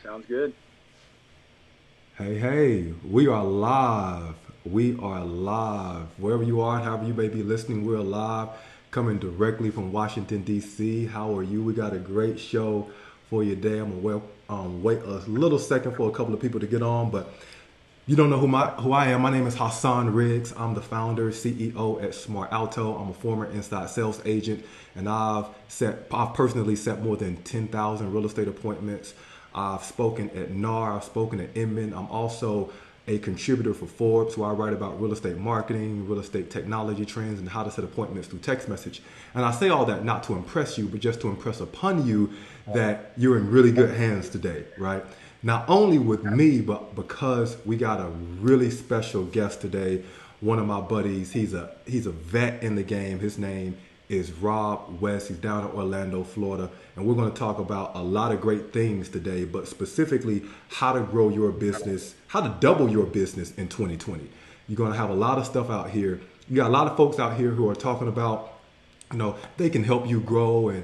Sounds good. Hey, hey, we are live. We are live. Wherever you are, however you may be listening, we're live, coming directly from Washington, D.C. How are you? We got a great show for you today. I'm going to wait a little second for a couple of people to get on, but you don't know who I am. My name is Hassan Riggs. I'm the founder, CEO at Smart Alto. I'm a former inside sales agent, and I've personally set more than 10,000 real estate appointments. I've spoken at NAR. I've spoken at Inman. I'm also a contributor for Forbes, where I write about real estate marketing, real estate technology trends, and how to set appointments through text message. And I say all that not to impress you, but just to impress upon you that you're in really good hands today, right? Not only with me, but because we got a really special guest today. One of my buddies, he's a vet in the game. His name is Rob West. He's down in Orlando, Florida, and we're going to talk about a lot of great things today, but specifically how to grow your business, how to double your business in 2020. You're going to have a lot of stuff out here. You got a lot of folks out here who are talking about, they can help you grow. And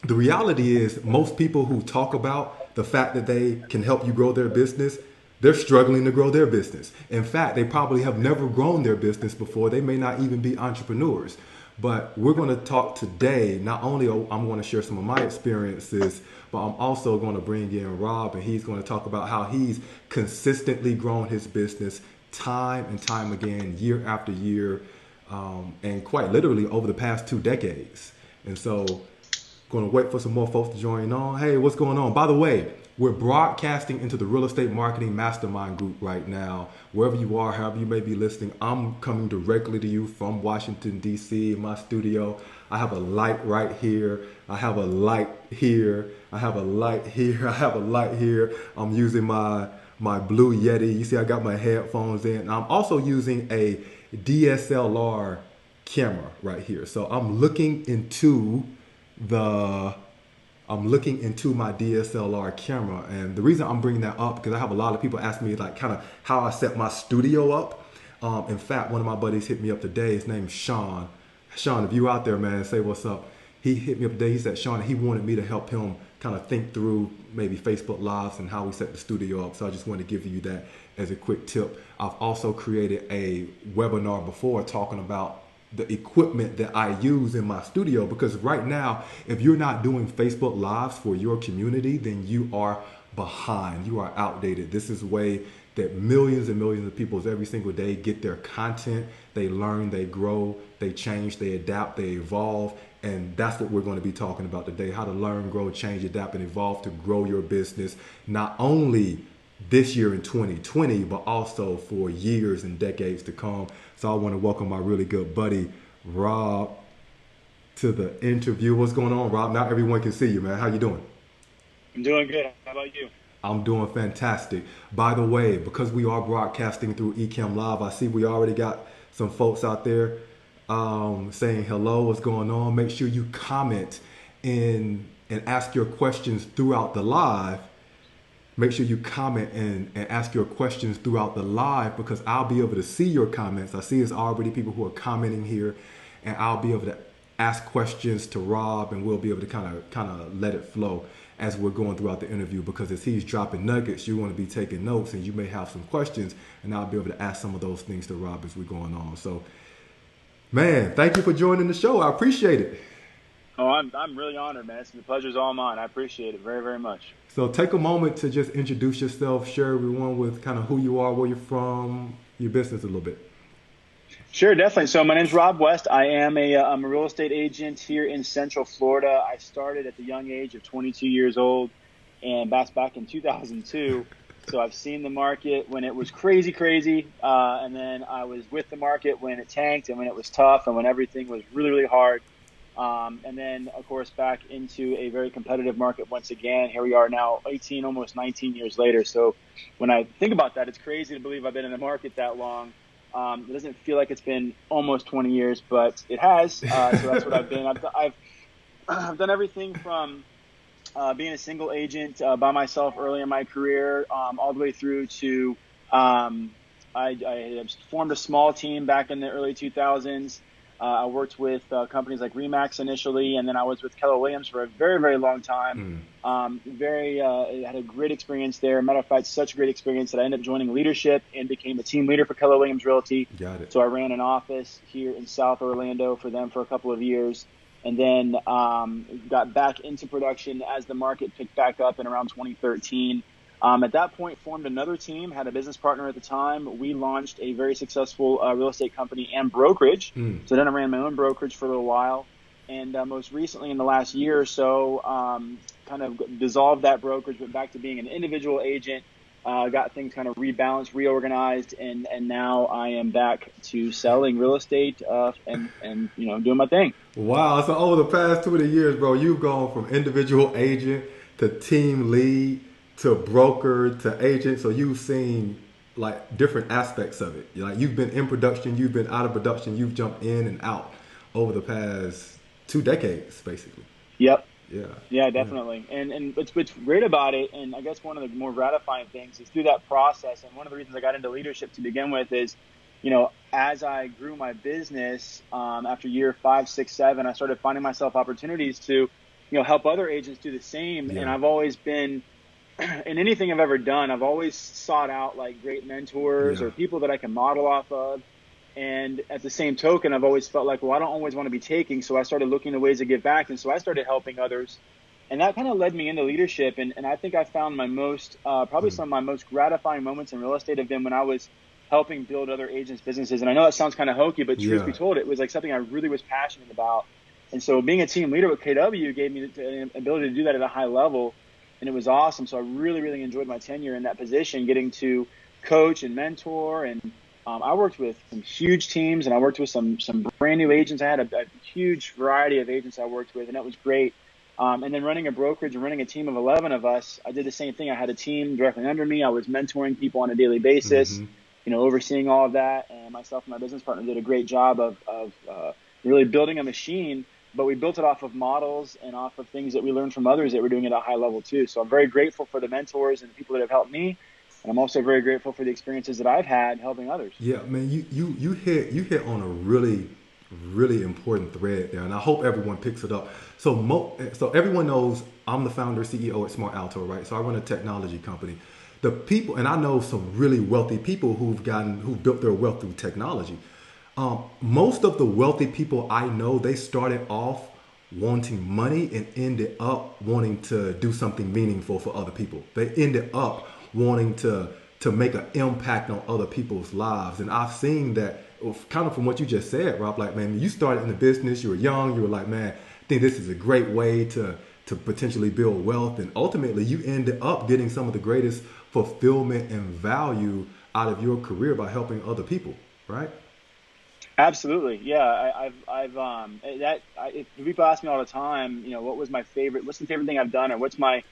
the reality is most people who talk about the fact that they can help you grow their business, they're struggling to grow their business. In fact, they probably have never grown their business before. They may not even be entrepreneurs. But we're going to talk today. Not only I'm going to share some of my experiences, but I'm also going to bring in Rob, and he's going to talk about how he's consistently grown his business time and time again, year after year, and quite literally over the past 2 decades. And so going to wait for some more folks to join on. Hey, what's going on? By the way, we're broadcasting into the Real Estate Marketing Mastermind group right now. Wherever you are, however you may be listening, I'm coming directly to you from Washington, D.C. in my studio. I have a light right here. I have a light here. I have a light here. I have a light here. I'm using my Blue Yeti. You see, I got my headphones in. I'm also using a DSLR camera right here. So the I'm looking into my DSLR camera, and the reason I'm bringing that up because I have a lot of people ask me like kind of how I set my studio up. In fact, one of my buddies hit me up today. His name's Sean. Sean, if you out there, man, say what's up. He hit me up today. He said Sean, he wanted me to help him kind of think through maybe Facebook Lives and how we set the studio up. So I just wanted to give you that as a quick tip. I've also created a webinar before talking about the equipment that I use in my studio, because right now, if you're not doing Facebook Lives for your community, then you are behind. You are outdated. This is the way that millions and millions of people every single day get their content. They learn, they grow, they change, they adapt, they evolve. And that's what we're going to be talking about today: how to learn, grow, change, adapt, and evolve to grow your business, not only this year in 2020, but also for years and decades to come. So I want to welcome my really good buddy, Rob, to the interview. What's going on, Rob? Not everyone can see you, man. How you doing? I'm doing good. How about you? I'm doing fantastic. By the way, because we are broadcasting through Ecamm Live, I see we already got some folks out there saying hello, what's going on. Make sure you comment and ask your questions throughout the live. Make sure you comment and ask your questions throughout the live, because I'll be able to see your comments. I see there's already people who are commenting here, and I'll be able to ask questions to Rob, and we'll be able to kind of let it flow as we're going throughout the interview, because as he's dropping nuggets, you're going to be taking notes and you may have some questions, and I'll be able to ask some of those things to Rob as we're going on. So, man, thank you for joining the show. I appreciate it. Oh, I'm really honored, man. The pleasure's all mine. I appreciate it very, very much. So take a moment to just introduce yourself, share everyone with kind of who you are, where you're from, your business a little bit. Sure, definitely. So my name's Rob West. I'm a real estate agent here in Central Florida. I started at the young age of 22 years old, and that's back in 2002. So I've seen the market when it was crazy, crazy, and then I was with the market when it tanked and when it was tough and when everything was really, really hard. And then, of course, back into a very competitive market once again. Here we are now, 18, almost 19 years later. So when I think about that, it's crazy to believe I've been in the market that long. It doesn't feel like it's been almost 20 years, but it has. So that's what I've been. I've done everything from being a single agent by myself early in my career, all the way through to I formed a small team back in the early 2000s. I worked with companies like Remax initially, and then I was with Keller Williams for a very, very long time. Had a great experience there. Matter of fact, such a great experience that I ended up joining leadership and became a team leader for Keller Williams Realty. Got it. So I ran an office here in South Orlando for them for a couple of years, and then got back into production as the market picked back up in around 2013. At that point, formed another team, had a business partner at the time. We launched a very successful real estate company and brokerage. So then I ran my own brokerage for a little while. And most recently, in the last year or so, kind of dissolved that brokerage, went back to being an individual agent, got things kind of rebalanced, reorganized, and now I am back to selling real estate and doing my thing. Wow. So over the past 20 years, bro, you've gone from individual agent to team lead to broker to agent. So you've seen like different aspects of it. Like you've been in production, you've been out of production, you've jumped in and out over the past 2 decades, basically. Yep. Yeah. Yeah, definitely. And what's great about it, and I guess one of the more gratifying things is through that process, and one of the reasons I got into leadership to begin with is, as I grew my business, after year 5, 6, 7, I started finding myself opportunities to, help other agents do the same. Yeah. And I've always been, in anything I've ever done, I've always sought out like great mentors or people that I can model off of. And at the same token, I've always felt like, well, I don't always want to be taking. So I started looking at ways to give back. And so I started helping others. And that kind of led me into leadership. And I think I found my most, probably some of my most gratifying moments in real estate have been when I was helping build other agents' businesses. And I know that sounds kind of hokey, but truth be told, it was like something I really was passionate about. And so being a team leader with KW gave me the ability to do that at a high level. And it was awesome. So I really, really enjoyed my tenure in that position, getting to coach and mentor. And I worked with some huge teams, and I worked with some brand new agents. I had a huge variety of agents I worked with, and that was great. And then running a brokerage and running a team of 11 of us, I did the same thing. I had a team directly under me. I was mentoring people on a daily basis, overseeing all of that. And myself and my business partner did a great job of really building a machine. But we built it off of models and off of things that we learned from others that were doing it at a high level too. So I'm very grateful for the mentors and the people that have helped me. And I'm also very grateful for the experiences that I've had helping others. Yeah, man, you hit on a really, really important thread there, and I hope everyone picks it up. So everyone knows I'm the founder, CEO at Smart Alto, right? So I run a technology company. The people, and I know some really wealthy people who've built their wealth through technology. Most of the wealthy people I know, they started off wanting money and ended up wanting to do something meaningful for other people. They ended up wanting to make an impact on other people's lives. And I've seen that kind of from what you just said, Rob, like, man, you started in the business, you were young, you were like, man, I think this is a great way to potentially build wealth. And ultimately you ended up getting some of the greatest fulfillment and value out of your career by helping other people, right? Absolutely. Yeah. If people ask me all the time, what's the favorite thing I've done, or what's my,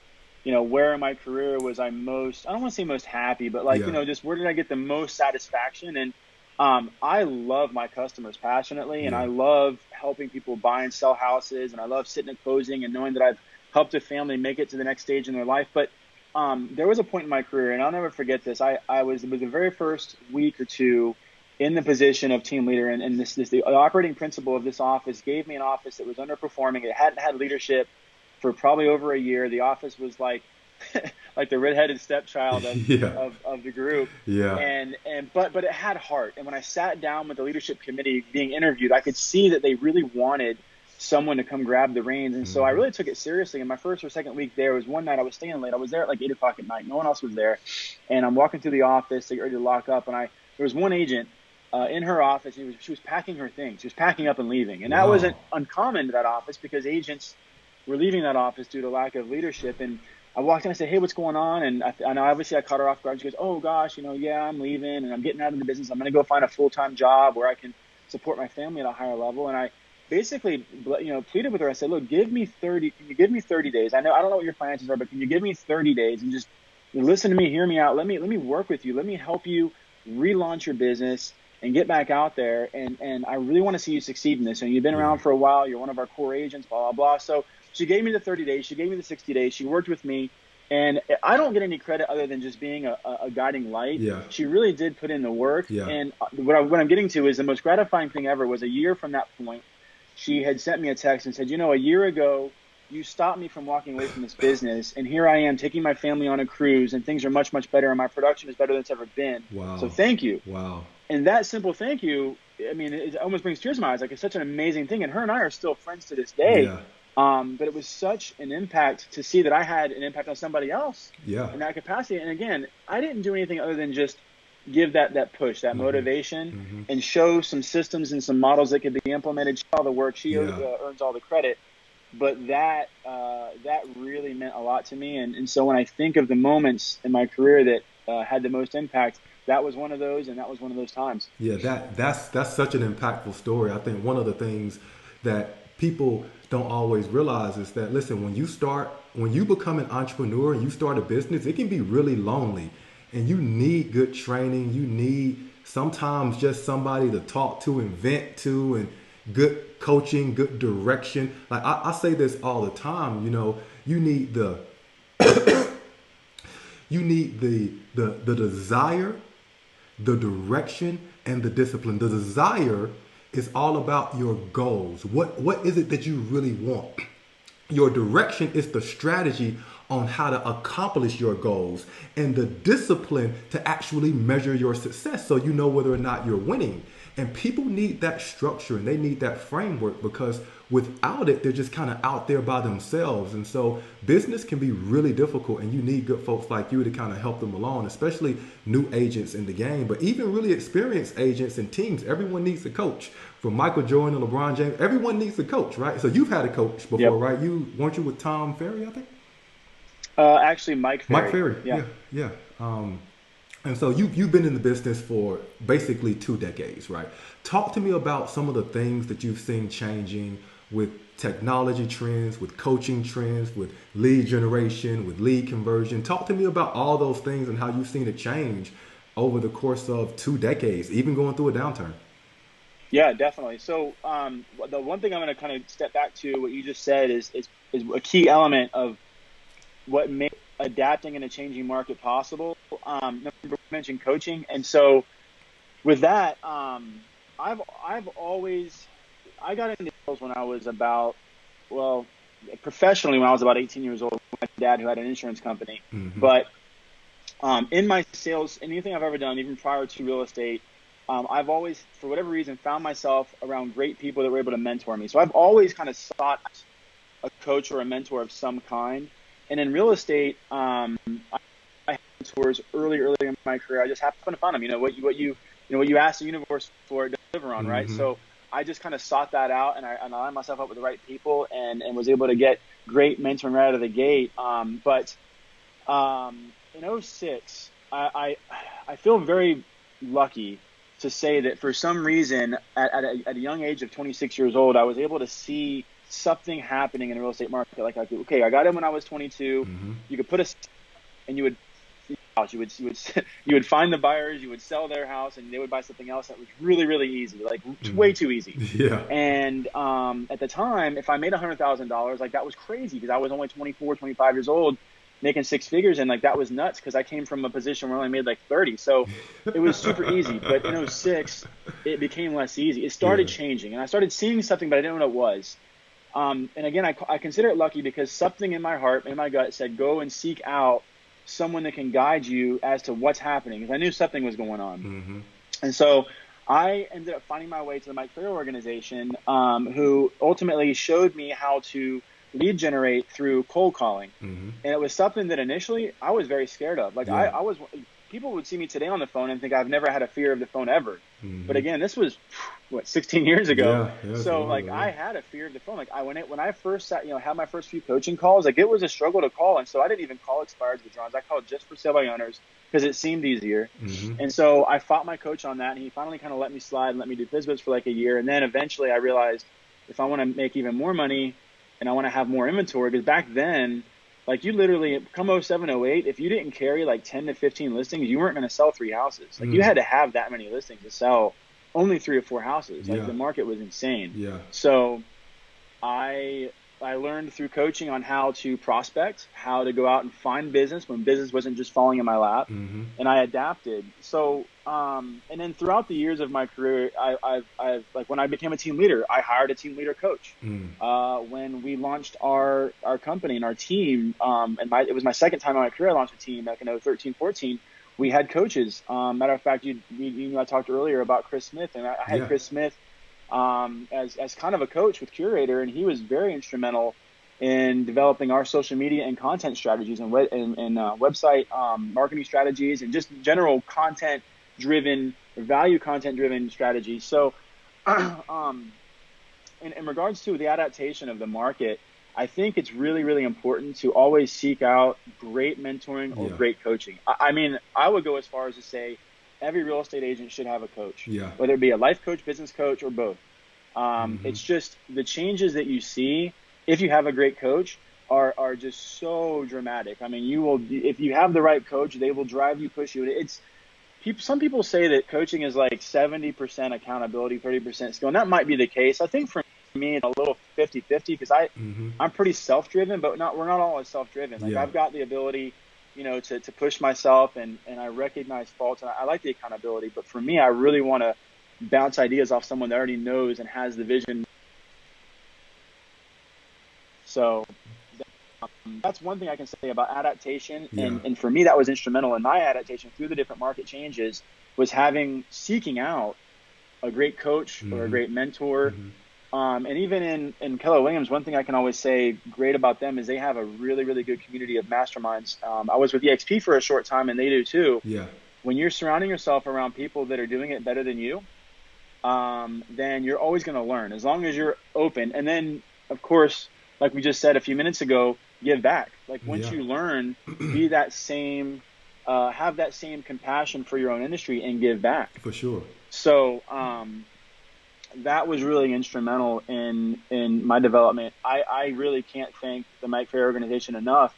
where in my career was I most, I don't want to say most happy, but just where did I get the most satisfaction? And I love my customers passionately, and I love helping people buy and sell houses, and I love sitting at closing and knowing that I've helped a family make it to the next stage in their life. But there was a point in my career, and I'll never forget this. It was the very first week or two in the position of team leader, and the operating principal of this office gave me an office that was underperforming. It hadn't had leadership for probably over a year. The office was like like the redheaded stepchild of the group. Yeah. But it had heart. And when I sat down with the leadership committee being interviewed, I could see that they really wanted someone to come grab the reins. And so I really took it seriously. In my first or second week there was one night I was staying late. I was there at like 8 o'clock at night. No one else was there. And I'm walking through the office to get ready to lock up. And there was one agent in her office. She was packing her things. She was packing up and leaving. And that wasn't uncommon to that office because agents were leaving that office due to lack of leadership. And I walked in and I said, hey, what's going on? And obviously I caught her off guard. She goes, oh gosh, I'm leaving and I'm getting out of the business. I'm going to go find a full-time job where I can support my family at a higher level. And I basically, pleaded with her. I said, look, can you give me 30 days? I don't know what your finances are, but can you give me 30 days and just listen to me, hear me out. Let me work with you. Let me help you relaunch your business and get back out there. And I really want to see you succeed in this. And you've been around for a while. You're one of our core agents, blah, blah, blah. So she gave me the 30 days. She gave me the 60 days. She worked with me. And I don't get any credit other than just being a guiding light. Yeah. She really did put in the work. Yeah. And what I'm getting to is the most gratifying thing ever was a year from that point, she had sent me a text and said, a year ago, you stopped me from walking away from this business. And here I am taking my family on a cruise, and things are much, much better. And my production is better than it's ever been. Wow. So thank you. Wow. And that simple thank you, I mean, it almost brings tears to my eyes. Like, it's such an amazing thing. And her and I are still friends to this day. Yeah. But it was such an impact to see that I had an impact on somebody else in that capacity. And again, I didn't do anything other than just give that push, that motivation, and show some systems and some models that could be implemented. She did all the work. She earns all the credit. But that really meant a lot to me. And so when I think of the moments in my career that had the most impact, that was one of those, and that was one of those times. Yeah, that's such an impactful story. I think one of the things that people don't always realize is that, listen, when you become an entrepreneur and you start a business, it can be really lonely, and you need good training. You need sometimes just somebody to talk to and vent to, and good coaching, good direction. Like I say this all the time, you need the desire, the direction, and the discipline. The desire is all about your goals. What is it that you really want? Your direction is the strategy on how to accomplish your goals, and the discipline to actually measure your success so you know whether or not you're winning. And people need that structure and they need that framework, because without it, they're just kind of out there by themselves. And so business can be really difficult, and you need good folks like you to kind of help them along, especially new agents in the game, but even really experienced agents and teams. Everyone needs a coach. From Michael Jordan to LeBron James, everyone needs a coach, right? So you've had a coach before, yep. right? Weren't you with Tom Ferry, I think? Actually, Mike Ferry. Mike Ferry, yeah. And so you've been in the business for basically 2 decades, right? Talk to me about some of the things that you've seen changing with technology trends, with coaching trends, with lead generation, with lead conversion. Talk to me about all those things and how you've seen it change over the course of 2 decades, even going through a downturn. Yeah, definitely. So the one thing I'm going to kind of step back to what you just said is a key element of what makes adapting in a changing market possible. Number one, mentioned coaching, and so with that, I've always got into sales when I was professionally when I was about 18 years old. My dad, who had an insurance company, but in my sales, anything I've ever done, even prior to real estate, I've always, for whatever reason, found myself around great people that were able to mentor me. So I've always kind of sought a coach or a mentor of some kind. And in real estate, I had mentors early in my career. I just happened to find them. What you ask the universe for, it deliver on, right? So I just kind of sought that out, and I lined myself up with the right people, and was able to get great mentoring right out of the gate. But in 2006, I feel very lucky to say that for some reason, at a young age of 26 years old, I was able to see something happening in the real estate market. Like, okay, I got in when I was 22. You could put and you would find the buyers, you would sell their house, and they would buy something else that was really, really easy, like way too easy. Yeah. And at the time, if I made $100,000, like, that was crazy, because I was only 24, 25 years old, making 6 figures, and like, that was nuts, because I came from a position where I only made like 30. So it was super easy. But in 2006, it became less easy. It started changing, and I started seeing something, but I didn't know what it was. And again, I consider it lucky, because something in my heart, in my gut, said, go and seek out someone that can guide you as to what's happening, because I knew something was going on. And so I ended up finding my way to the Mike Ferry organization, who ultimately showed me how to lead generate through cold calling. And it was something that initially I was very scared of. Like, people would see me today on the phone and think I've never had a fear of the phone ever. But again, this was 16 years ago. So like, I had a fear of the phone. Like, when I first sat, had my first few coaching calls, like, it was a struggle to call. And so I didn't even call expired withdrawals. I called just for sale by owners, because it seemed easier. And so I fought my coach on that, and he finally kind of let me slide and let me do FSBOs for like a year. And then eventually I realized, if I want to make even more money and I want to have more inventory, because back then, like, you literally, come 07, 08, if you didn't carry like 10 to 15 listings, you weren't going to sell 3 houses. Like, you had to have that many listings to sell only 3 or 4 houses. Like, the market was insane. So I I learned through coaching on how to prospect, how to go out and find business when business wasn't just falling in my lap, Mm-hmm. and I adapted. So, and then throughout the years of my career, I've like when I became a team leader, I hired a team leader coach. Mm. When we launched our company and our team, it was my second time in my career I launched a team back in 2013, 14. We had coaches. Matter of fact, you know, I talked earlier about Chris Smith, and I had Yeah. Chris Smith as kind of a coach with Curator, and he was very instrumental in developing our social media and content strategies and website marketing strategies and just general content driven, value content driven strategies. So, in regards to the adaptation of the market, I think it's really, really important to always seek out great mentoring or Yeah. great coaching. I mean, I would go as far as to say every real estate agent should have a coach, Yeah. whether it be a life coach, business coach, or both. Mm-hmm. It's just the changes that you see if you have a great coach are just so dramatic. I mean, if you have the right coach, they will drive you, push you. Some people say that coaching is like 70% accountability, 30% skill, and that might be the case. I think for me, it's a little 50-50 because Mm-hmm. I'm pretty self-driven, but we're not always self-driven. Like Yeah. I've got the ability, you know, to push myself and I recognize faults and I like the accountability. But for me, I really want to bounce ideas off someone that already knows and has the vision. So that's one thing I can say about adaptation. Yeah. And for me, that was instrumental in my adaptation through the different market changes was seeking out a great coach or a Mm-hmm. great mentor. Mm-hmm. And even in Keller Williams, one thing I can always say great about them is they have a really, really good community of masterminds. I was with EXP for a short time and they do too. Yeah. When you're surrounding yourself around people that are doing it better than you, then you're always going to learn as long as you're open. And then, of course, like we just said a few minutes ago, give back. Like once Yeah. you learn, be that same, have that same compassion for your own industry and give back. For sure. So that was really instrumental in my development. I really can't thank the Mike Ferry organization enough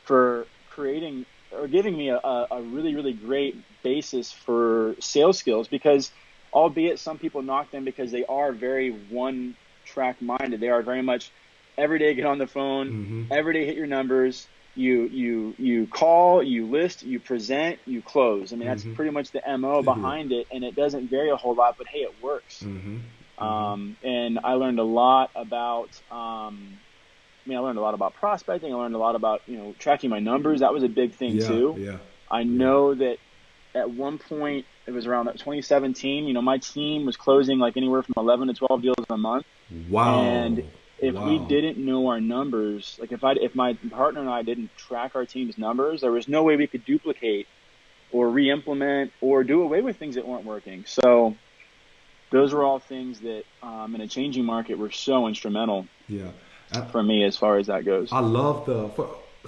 for creating or giving me a really, really great basis for sales skills because albeit some people knock them because they are very one track minded. They are very much every day get on the phone, Mm-hmm. every day hit your numbers. You call, you list, you present, you close. I mean, that's Mm-hmm. pretty much the MO behind it, and it doesn't vary a whole lot, but hey, it works. Mm-hmm. And I learned a lot about, I learned a lot about prospecting. I learned a lot about, you know, tracking my numbers. That was a big thing Yeah. too. Yeah. I know that at one point, it was around 2017, you know, my team was closing like anywhere from 11 to 12 deals a month. Wow. And if we Wow. didn't know our numbers, like if my partner and I didn't track our team's numbers, there was no way we could duplicate or re-implement or do away with things that weren't working. So those were all things that in a changing market were so instrumental Yeah. for me as far as that goes. I love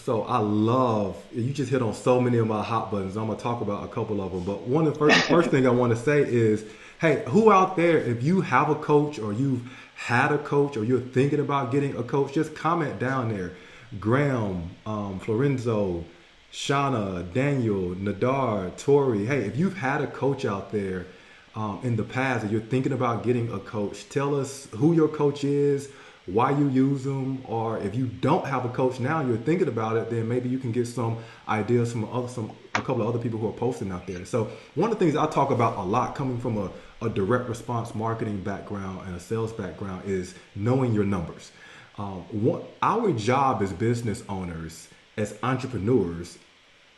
I love, you just hit on so many of my hot buttons. I'm going to talk about a couple of them. But one of the first thing I want to say is, hey, who out there, if you have a coach or you've had a coach or you're thinking about getting a coach, just comment down there. Graham, Florenzo, Shauna, Daniel, Nadar, Tori. Hey, if you've had a coach out there in the past and you're thinking about getting a coach, tell us who your coach is, why you use them, or if you don't have a coach now and you're thinking about it, then maybe you can get some ideas from a couple of other people who are posting out there. So one of the things I talk about a lot coming from a direct response marketing background and a sales background is knowing your numbers. Our job as business owners, as entrepreneurs,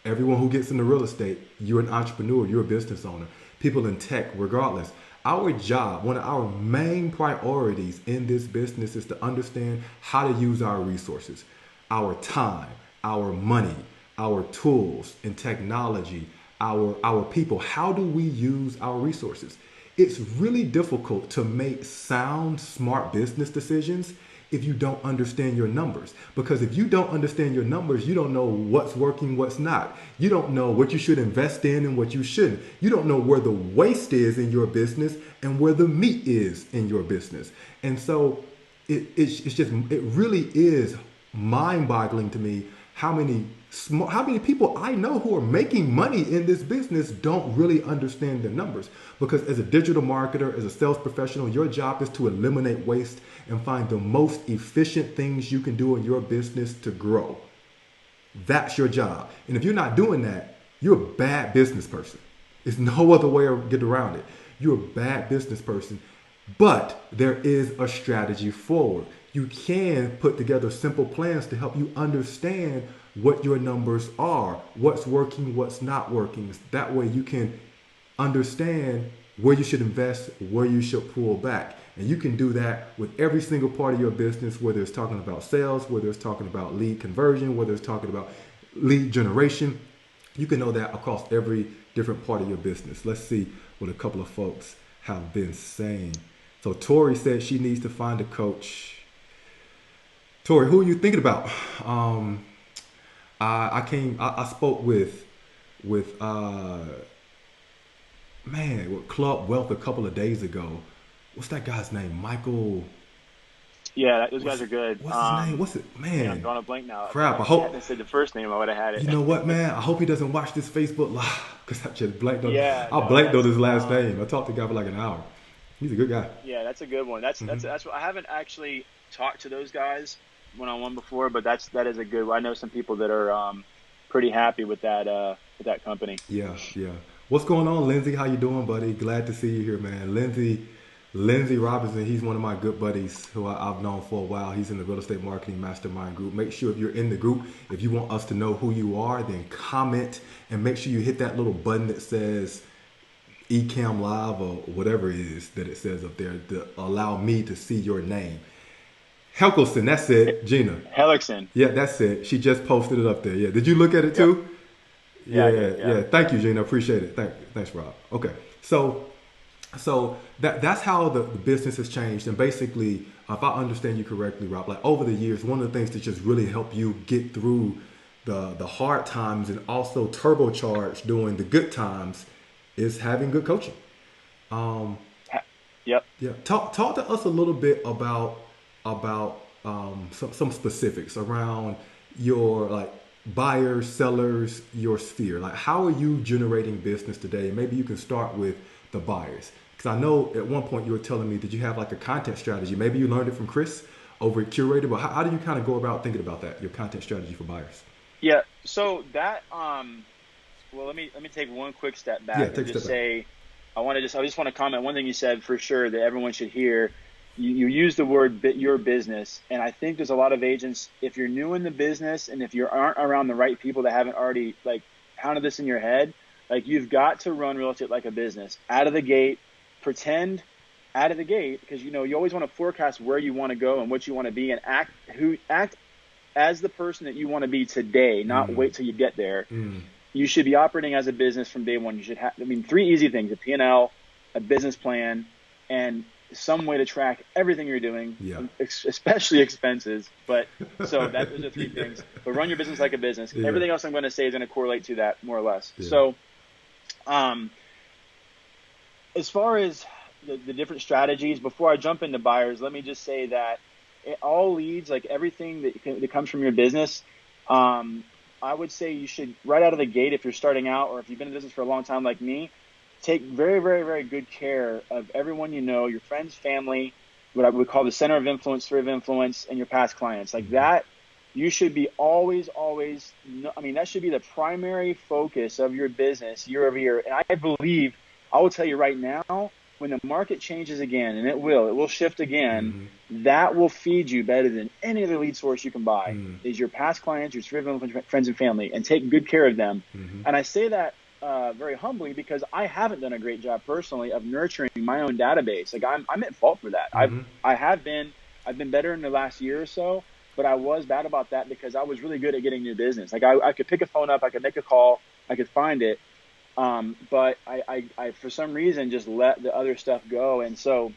everyone who gets into real estate, you're an entrepreneur, you're a business owner, people in tech, regardless. Our job, one of our main priorities in this business is to understand how to use our resources, our time, our money, our tools and technology, our people. How do we use our resources? It's really difficult to make sound, smart business decisions if you don't understand your numbers. Because if you don't understand your numbers, you don't know what's working, what's not. You don't know what you should invest in and what you shouldn't. You don't know where the waste is in your business and where the meat is in your business. And so it really is mind-boggling to me how many people I know who are making money in this business don't really understand their numbers. Because as a digital marketer, as a sales professional, your job is to eliminate waste and find the most efficient things you can do in your business to grow. That's your job. And if you're not doing that, you're a bad business person. There's no other way to get around it. You're a bad business person. But there is a strategy forward. You can put together simple plans to help you understand what your numbers are, what's working, what's not working. That way you can understand where you should invest, where you should pull back. And you can do that with every single part of your business, whether it's talking about sales, whether it's talking about lead conversion, whether it's talking about lead generation. You can know that across every different part of your business. Let's see what a couple of folks have been saying. So Tori said she needs to find a coach. Tori, who are you thinking about? I spoke with Club Wealth a couple of days ago. What's that guy's name? Michael. Yeah, those guys are good. What's his name? What's it? Man, I'm drawing a blank now. Crap! I I hope. hadn't said the first name, I would have had it. You know what, man? I hope he doesn't watch this Facebook Live because I just blanked on. Yeah, I blanked on his last name. I talked to the guy for like an hour. He's a good guy. Yeah, that's a good one. That's what I haven't actually talked to those guys one-on-one before, but that is a good one. I know some people that are pretty happy with that company. Yeah. What's going on, Lindsay? How you doing, buddy? Glad to see you here, man. Lindsay Robinson, he's one of my good buddies who I've known for a while. He's in the Real Estate Marketing Mastermind group. Make sure if you're in the group, if you want us to know who you are, then comment and make sure you hit that little button that says Ecamm Live or whatever it is that it says up there to allow me to see your name. Helkelson, that's it. Gina. Hellickson. Yeah, that's it. She just posted it up there. Yeah. Did you look at it too? Yep. Yeah. Thank you, Gina. Appreciate it. Thanks, Rob. Okay. So that's how the business has changed. And basically, if I understand you correctly, Rob, like over the years, one of the things that just really help you get through the hard times and also turbocharge during the good times is having good coaching. Yep. Yeah. Talk to us a little bit about some specifics around your like buyers, sellers, your sphere. Like how are you generating business today? Maybe you can start with the buyers. Because I know at one point you were telling me that you have like a content strategy. Maybe you learned it from Chris over at Curator, but how do you kind of go about thinking about that, your content strategy for buyers? Yeah. So that well, let me take one quick step back and just say I just want to comment one thing you said for sure that everyone should hear. You use the word your business, and I think there's a lot of agents, if you're new in the business and if you aren't around the right people that haven't already like pounded this in your head, like you've got to run real estate like a business out of the gate. Pretend out of the gate, because you always want to forecast where you want to go and what you want to be, and act as the person that you want to be today, not wait till you get there. You should be operating as a business from day one. You should have, three easy things: a P&L, a business plan, and some way to track everything you're doing, especially expenses. But so those are three things. But run your business like a business. Everything else I'm going to say is going to correlate to that more or less. So, as far as the different strategies, before I jump into buyers, let me just say that it all leads, like everything that comes from your business, I would say you should, right out of the gate, if you're starting out or if you've been in business for a long time like me, take very, very, very good care of everyone you know, your friends, family, what I would call the center of influence, sphere of influence, and your past clients. Like that, you should be always, that should be the primary focus of your business year over year. And I will tell you right now, when the market changes again, and it will shift again, that will feed you better than any other lead source you can buy, is your past clients, your sphere of influence, friends and family, and take good care of them. And I say that very humbly because I haven't done a great job personally of nurturing my own database. Like I'm at fault for that. I've been better in the last year or so, but I was bad about that because I was really good at getting new business. Like I could pick a phone up, I could make a call, I could find it. But I for some reason just let the other stuff go. And so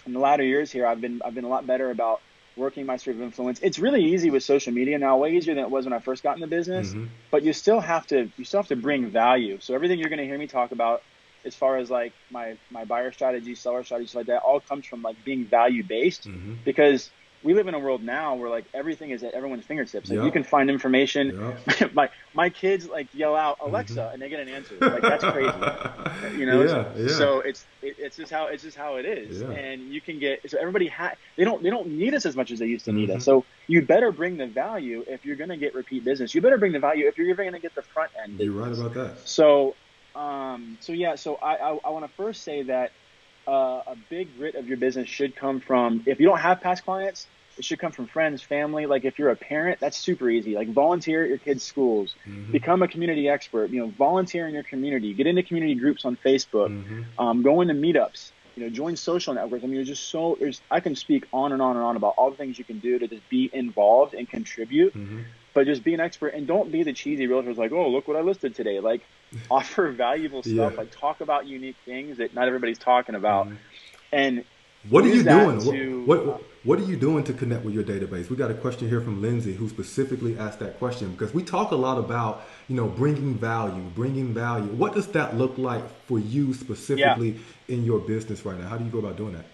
in the latter years here, I've been a lot better about working my sphere of influence. It's really easy with social media now, way easier than it was when I first got in the business, but you still have to bring value. So everything you're going to hear me talk about as far as like my buyer strategy, seller strategy, stuff like that, all comes from like being value based, because we live in a world now where like everything is at everyone's fingertips. Like you Yep. can find information. Yep. My kids like yell out Alexa and they get an answer. Like that's crazy. You know, Yeah, yeah, so it's just how it is. yeah. And you can get, so everybody they don't need us as much as they used to need Hmm. us. So you better bring the value if you're going to get repeat business. You better bring the value if you're even going to get the front end You're business. right about that. So so I want to first say that a big grit of your business should come from, if you don't have past clients, it should come from friends, family. Like if you're a parent, that's super easy. Like volunteer at your kids' schools, become a community expert, volunteer in your community, get into community groups on Facebook, go into meetups, join social networks. I mean, I can speak on and on and on about all the things you can do to just be involved and contribute, but just be an expert and don't be the cheesy realtors like, oh, look what I listed today. Like offer valuable stuff, Yeah. like talk about unique things that not everybody's talking about. And what are you use that doing? to, What are you doing to connect with your database? We got a question here from Lindsay who specifically asked that question because we talk a lot about, bringing value. What does that look like for you specifically in your business right now? How do you go about doing that?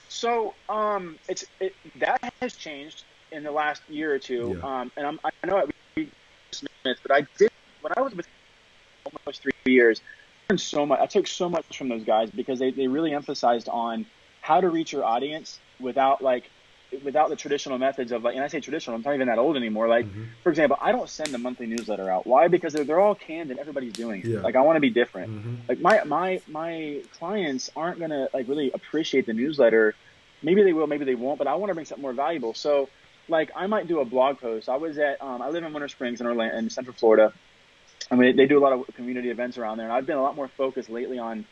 So that has changed in the last year or two. Yeah. And I know at Smith, but I did when I was with almost 3 years. I learned so much. I took so much from those guys because they really emphasized on how to reach your audience without the traditional methods of and I say traditional, I'm not even that old anymore. Like for example, I don't send a monthly newsletter out. Why? Because they're all canned and everybody's doing it. Yeah. Like I want to be different. Like my clients aren't gonna like really appreciate the newsletter. Maybe they will, maybe they won't, but I want to bring something more valuable. So like I might do a blog post. I was at I live in Winter Springs in Central Florida. I mean, they do a lot of community events around there, and I've been a lot more focused lately on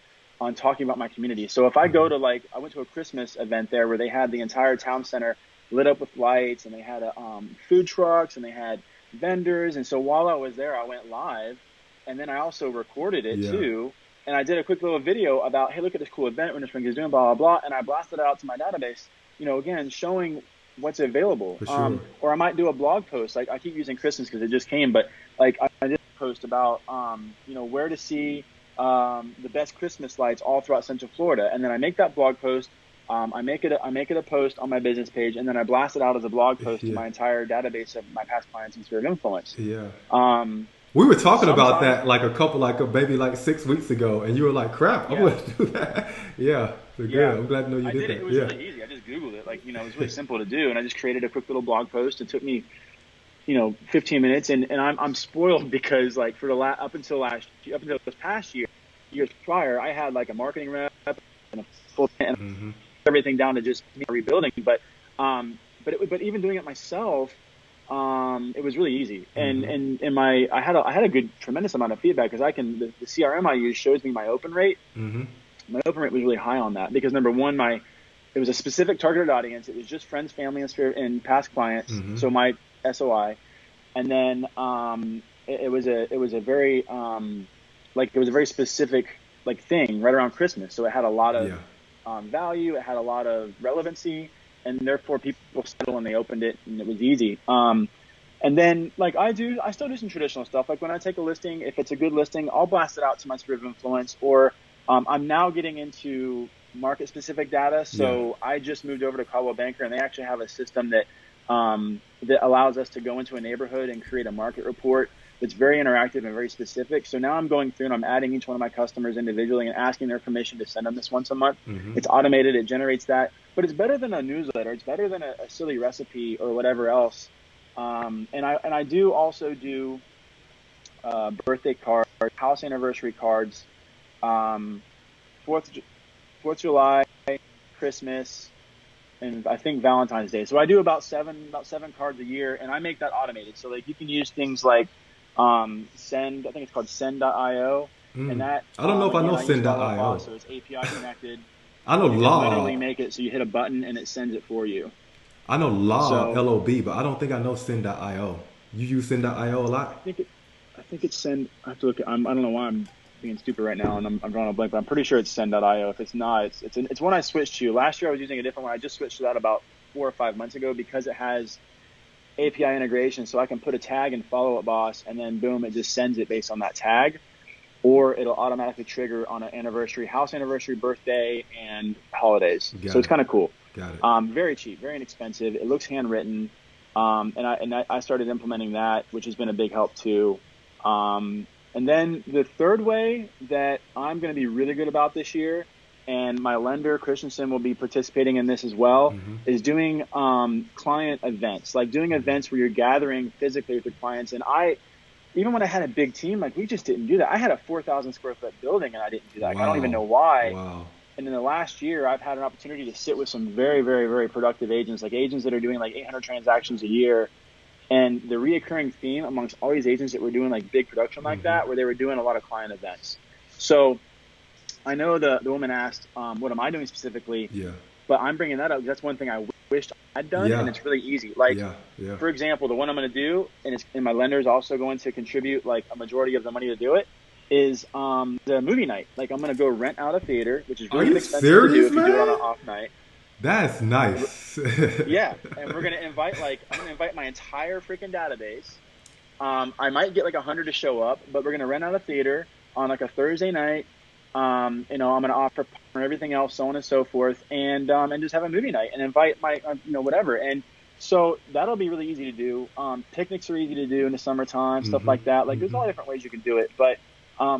talking about my community. So if I go to I went to a Christmas event there where they had the entire town center lit up with lights, and they had food trucks, and they had vendors. And so while I was there, I went live, and then I also recorded it too. And I did a quick little video about, hey, look at this cool event Winter Springs is doing, blah, blah, blah. And I blasted it out to my database, again, showing what's available. For sure. Or I might do a blog post. Like I keep using Christmas because it just came, but like I did a post about, where to see the best Christmas lights all throughout Central Florida. And then I make that blog post. I make it a post on my business page, and then I blast it out as a blog post to my entire database of my past clients and sphere of influence. Yeah. We were talking about that maybe 6 weeks ago, and you were like, "Crap, I'm going to do that." Yeah, so good. I'm glad to know you did that. It was really easy. I just Googled it. It was really simple to do, and I just created a quick little blog post. It took me, 15 minutes, and I'm spoiled because for the up until this past years prior, I had a marketing rep and a full and everything down to just rebuilding. But even doing it myself. It was really easy, and I had a tremendous amount of feedback because the CRM I use shows me my open rate. My open rate was really high on that because number one, it was a specific targeted audience. It was just friends, family, and past clients. So my SOI, and then it was a very specific thing right around Christmas. So it had a lot of value. It had a lot of relevancy. And therefore people settled and they opened it and it was easy. And then I still do some traditional stuff. Like when I take a listing, if it's a good listing, I'll blast it out to my sphere of influence. Or I'm now getting into market specific data. So I just moved over to Caldwell Banker, and they actually have a system that allows us to go into a neighborhood and create a market report that's very interactive and very specific. So now I'm going through and I'm adding each one of my customers individually and asking their permission to send them this once a month. It's automated. It generates that. But it's better than a newsletter. It's better than a silly recipe or whatever else. And I do also do birthday cards, house anniversary cards, 4th of July, Christmas, and I think Valentine's Day. So I do about seven cards a year, and I make that automated. So you can use things like Send. I think it's called Send.io, and that I don't know if I know Send.io. So it's API connected. I know you Lob. Literally make it so you hit a button and it sends it for you. I know Lob, LOB, but I don't think I know Send.io. You use Send.io a lot? I think it's Send. I have to look. I don't know why I'm being stupid right now, and I'm drawing a blank, but I'm pretty sure it's Send.io. If it's not, it's one I switched to. Last year I was using a different one. I just switched to that about 4 or 5 months ago because it has API integration, so I can put a tag in Follow Up Boss, and then boom, it just sends it based on that tag. Or it'll automatically trigger on an anniversary, house anniversary, birthday, and holidays. So it's kind of cool. Got it. Very cheap, very inexpensive. It looks handwritten. And I started implementing that, which has been a big help too. And then the third way that I'm going to be really good about this year, and my lender Christensen will be participating in this as well, is doing client events, like doing events where you're gathering physically with your clients. And even when I had a big team, like we just didn't do that. I had a 4,000 square foot building and I didn't do that. Like, I don't even know why. Wow. And in the last year, I've had an opportunity to sit with some very, very, very productive agents, like agents that are doing like 800 transactions a year. And the reoccurring theme amongst all these agents that were doing like big production like that, where they were doing a lot of client events. So I know the woman asked, what am I doing specifically? Yeah. But I'm bringing that up. That's one thing I wished I'd done, and it's really easy. Like, for example, the one I'm going to do, and my lender is also going to contribute like a majority of the money to do it, is the movie night. Like, I'm going to go rent out a theater, which is really inexpensive to do if you do it on an off night. That's nice. Yeah, and we're going to invite I'm going to invite my entire freaking database. I might get like 100 to show up, but we're going to rent out a theater on like a Thursday night. I'm going to offer everything else, so on and so forth, and just have a movie night and invite my, whatever. And so that'll be really easy to do. Picnics are easy to do in the summertime, stuff like that. Like, there's a lot of different ways you can do it, but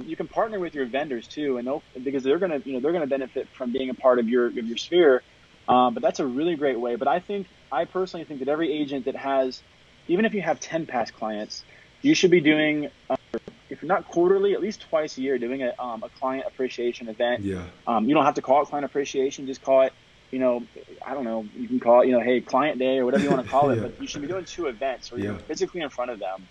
you can partner with your vendors too, and because they're going to benefit from being a part of your sphere. But that's a really great way. But I personally think that every agent that has, even if you have 10 past clients, you should be doing, if you're not quarterly, at least twice a year, doing a client appreciation event. Yeah. You don't have to call it client appreciation. Just call it, I don't know, you can call it, hey, client day or whatever you want to call it. But you should be doing 2 events where you're physically in front of them.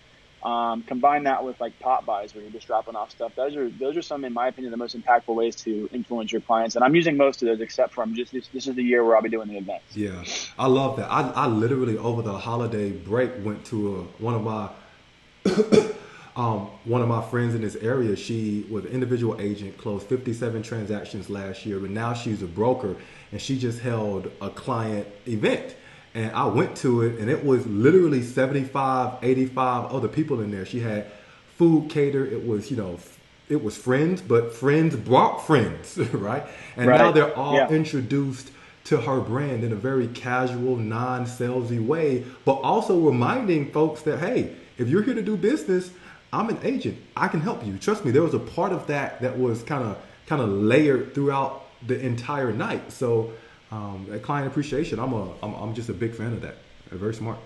Combine that with like pop buys where you're just dropping off stuff. Those are some, in my opinion, the most impactful ways to influence your clients. And I'm using most of those, except for this is the year where I'll be doing the events. Yeah, I love that. I literally over the holiday break went to one of my friends in this area. She was an individual agent, closed 57 transactions last year, but now she's a broker, and she just held a client event. And I went to it, and it was literally 75, 85 other people in there. She had food catered. It was, it was friends, but friends brought friends, right? And now they're all introduced to her brand in a very casual, non-salesy way, but also reminding folks that, hey, if you're here to do business, I'm an agent. I can help you. Trust me, there was a part of that was kind of layered throughout the entire night. So that client appreciation, I'm just a big fan of that. They're very smart.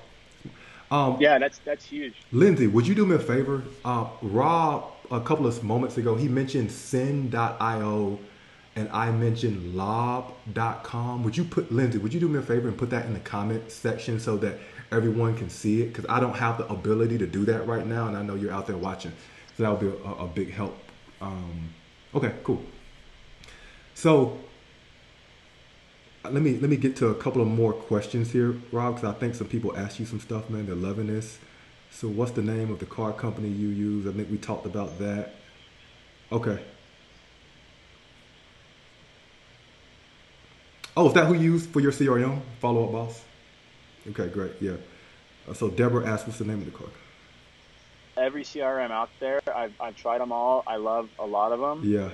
That's huge. Lindsay, would you do me a favor? Rob, a couple of moments ago, he mentioned Send.io, and I mentioned Lob.com. Would you do me a favor and put that in the comment section so that everyone can see it? Because I don't have the ability to do that right now, and I know you're out there watching, so that would be a big help. Okay, cool. So let me get to a couple of more questions here, Rob, because I think some people asked you some stuff, man. They're loving this. So what's the name of the car company you use? I think we talked about that. Okay. Oh, is that who you use for your CRM, Follow Up Boss? Okay, great. Yeah. So Deborah asked, what's the name of the car? Every CRM out there, I've tried them all. I love a lot of them. Yeah.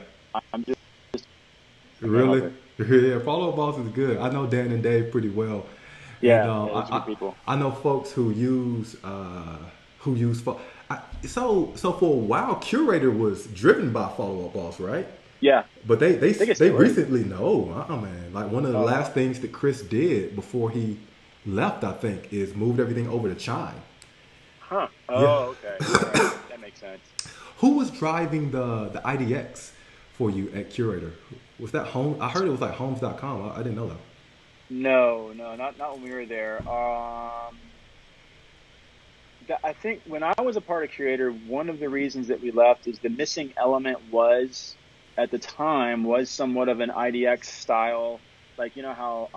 I'm just really? Yeah, Follow Up Boss is good. I know Dan and Dave pretty well. Yeah, and, good people. I know folks who use so for a while, Curator was driven by Follow Up Boss, right? Yeah. But they recently man. Like one of the last things that Chris did before he left, I think, is moved everything over to Chime. Huh. Oh, yeah. Okay. Right. That makes sense. Who was driving the IDX for you at Curator? Was that Home? I heard it was like Homes.com. I didn't know that. No, not when we were there. I think when I was a part of Curator, one of the reasons that we left is the missing element was, at the time, was somewhat of an IDX style. Like, how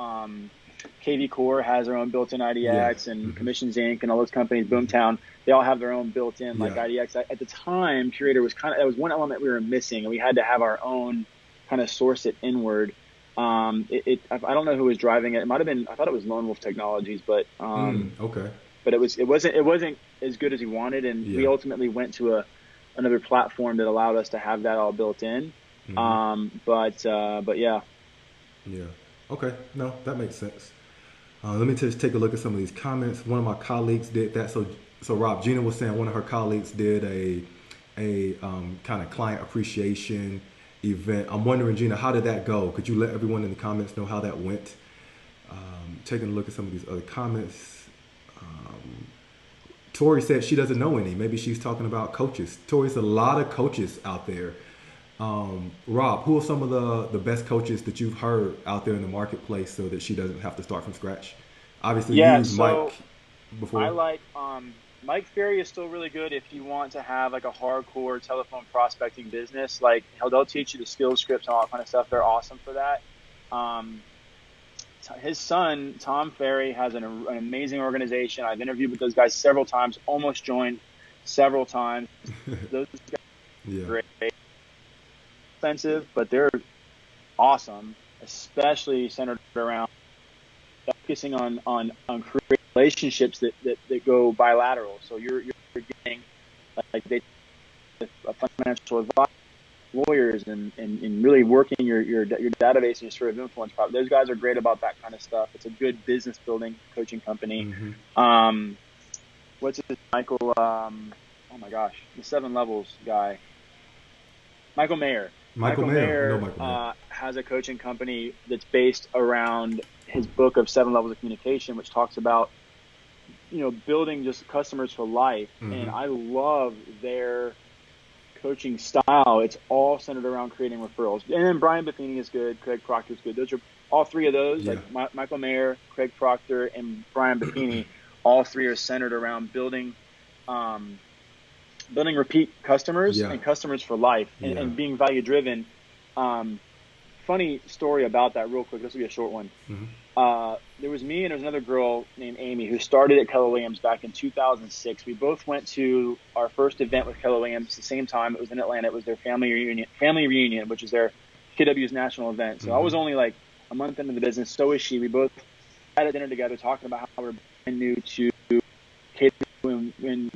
KV Core has their own built-in IDX, and Commissions Inc. and all those companies, Boomtown, they all have their own built-in IDX. At the time, Curator was that was one element we were missing, and we had to have our own kind of source it inward. I don't know who was driving it. It might have been, I thought it was Lone Wolf Technologies, but okay. But it wasn't as good as we wanted, and we ultimately went to another platform that allowed us to have that all built in. But yeah. Yeah. Okay, no, that makes sense. Let me just take a look at some of these comments. One of my colleagues did that. So Rob, Gina was saying one of her colleagues did a kind of client appreciation event. I'm wondering, Gina, how did that go? Could you let everyone in the comments know how that went? Taking a look at some of these other comments. Tori said she doesn't know any. Maybe she's talking about coaches. Tori's a lot of coaches out there. Rob, who are some of the best coaches that you've heard out there in the marketplace so that she doesn't have to start from scratch? Obviously, you Yeah, used Mike so I before. like Mike Ferry is still really good if you want to have like a hardcore telephone prospecting business. Like they'll teach you the skills scripts and all that kind of stuff. They're awesome for that. Um, his son Tom Ferry has an amazing organization. I've interviewed with those guys several times, almost joined several times. Those guys Yeah. are great, expensive, but they're awesome, especially centered around focusing on creating relationships that go bilateral. So you're getting like they financial advice, lawyers, and really working your database and your sphere of influence. Those guys are great about that kind of stuff. It's a good business building coaching company. Mm-hmm. What's his Michael? Oh my gosh, the 7 Levels guy, Michael Mayer. Michael Michael Mayer. I know Mayer Michael Mayer. has a coaching company that's based around his book of 7 Levels of Communication, which talks about building just customers for life. Mm-hmm. And I love their coaching style. It's all centered around creating referrals. And then Brian Buffini is good. Craig Proctor is good. Those are all three of those, Yeah. like Michael Mayer, Craig Proctor, and Brian Buffini. All three are centered around building repeat customers Yeah. and customers for life, and being value driven. Funny story about that real quick. This will be a short one. Mm-hmm. There was me and there was another girl named Amy who started at Keller Williams back in 2006. We both went to our first event with Keller Williams at the same time. It was in Atlanta. It was their family reunion, which is their KW's national event. So I was only like a month into the business. So was she. We both had a dinner together talking about how we're brand new to KW in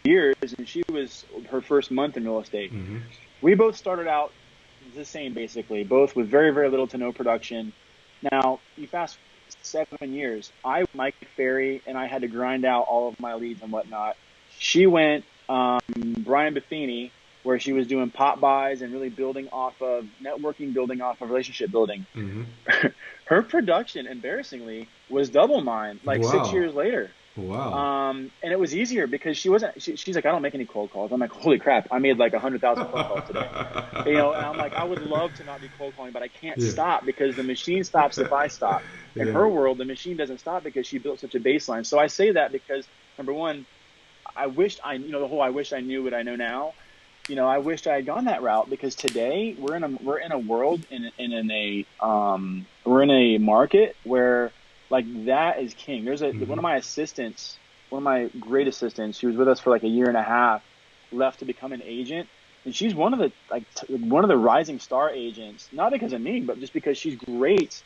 years, and she was her first month in real estate. Mm-hmm. We both started out the same, basically, both with very, very little to no production. Now, you fast 7 years, Mike Ferry, and I had to grind out all of my leads and whatnot. She went Brian Buffini, where she was doing pop buys and really building off of networking, building off of relationship building. Mm-hmm. Her production, embarrassingly, was double mine, like Wow. 6 years later. Wow. And it was easier because she's like, I don't make any cold calls. I'm like, holy crap, I made like 100,000 cold calls today. And I'm like, I would love to not be cold calling, but I can't stop because the machine stops if I stop. In her world, the machine doesn't stop because she built such a baseline. So I say that because, number one, I wish I knew what I know now. I wished I had gone that route, because today we're in a world we're in a market where like that is king. There's one of my assistants, one of my great assistants, she was with us for like a year and a half, left to become an agent, and she's one of the rising star agents, not because of me, but just because she's great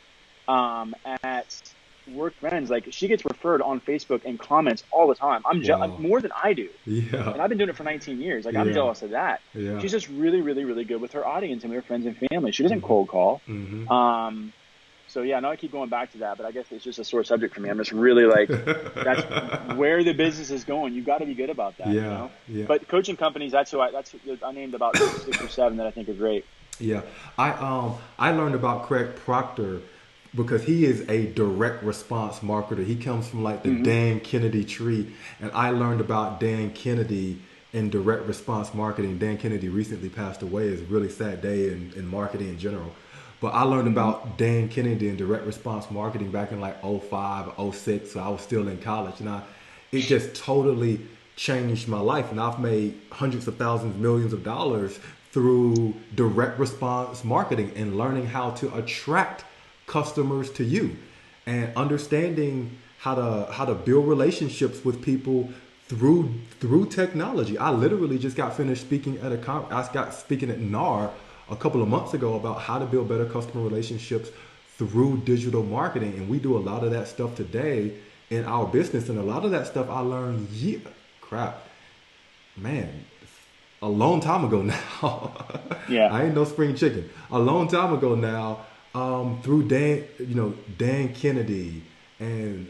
at work friends. Like, she gets referred on Facebook and comments all the time. I'm more than I do. Yeah. And I've been doing it for 19 years. Like, I'm jealous of that. Yeah. She's just really, really, really good with her audience and with her friends and family. She doesn't cold call. Mm-hmm. So yeah, now I keep going back to that, but I guess it's just a sore subject for me. I'm just really like, that's where the business is going. You got to be good about that. Yeah. Yeah. But coaching companies, I named about 6 or 7 that I think are great. Yeah. I learned about Craig Proctor because he is a direct response marketer. He comes from like the Dan Kennedy tree, and I learned about Dan Kennedy in direct response marketing. Dan Kennedy recently passed away. It's a really sad day in marketing in general. But I learned about Dan Kennedy in direct response marketing back in like 05, 06. So I was still in college. And it just totally changed my life. And I've made hundreds of thousands, millions of dollars through direct response marketing and learning how to attract customers to you and understanding how to build relationships with people through technology. I literally just got finished speaking at speaking at NAR a couple of months ago about how to build better customer relationships through digital marketing. And we do a lot of that stuff today in our business. And a lot of that stuff I learned, a long time ago now. Yeah. I ain't no spring chicken. A long time ago now, Through Dan, Dan Kennedy, and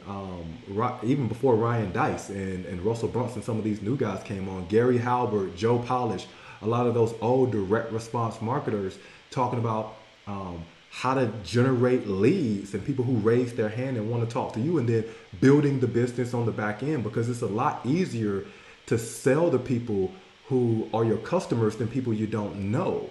even before Ryan Dice and Russell Brunson, some of these new guys came on. Gary Halbert, Joe Polish, a lot of those old direct response marketers talking about how to generate leads and people who raise their hand and want to talk to you, and then building the business on the back end, because it's a lot easier to sell to people who are your customers than people you don't know.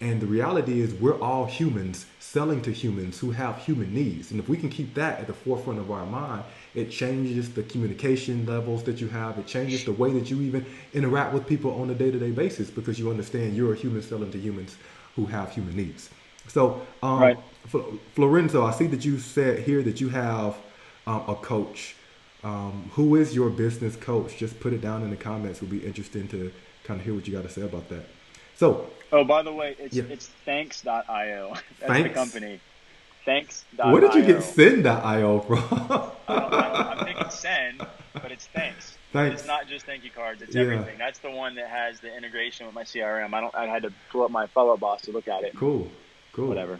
And the reality is we're all humans selling to humans who have human needs. And if we can keep that at the forefront of our mind, it changes the communication levels that you have. It changes the way that you even interact with people on a day-to-day basis, because you understand you're a human selling to humans who have human needs. So, Right. Florenzo, I see that you said here that you have a coach. Who is your business coach? Just put it down in the comments. We'll be interested to kind of hear what you got to say about that. So, Oh, by the way, it's yeah. it's thanks.io. That's the Thanks. company. Thanks.io. Where did you get send.io from? I'm thinking send, but it's thanks. But it's Thanks. not just thank you cards. It's Yeah. everything. That's the one that has the integration with my CRM. I had to pull up my Follow Boss to look at it. Cool. Cool. Whatever.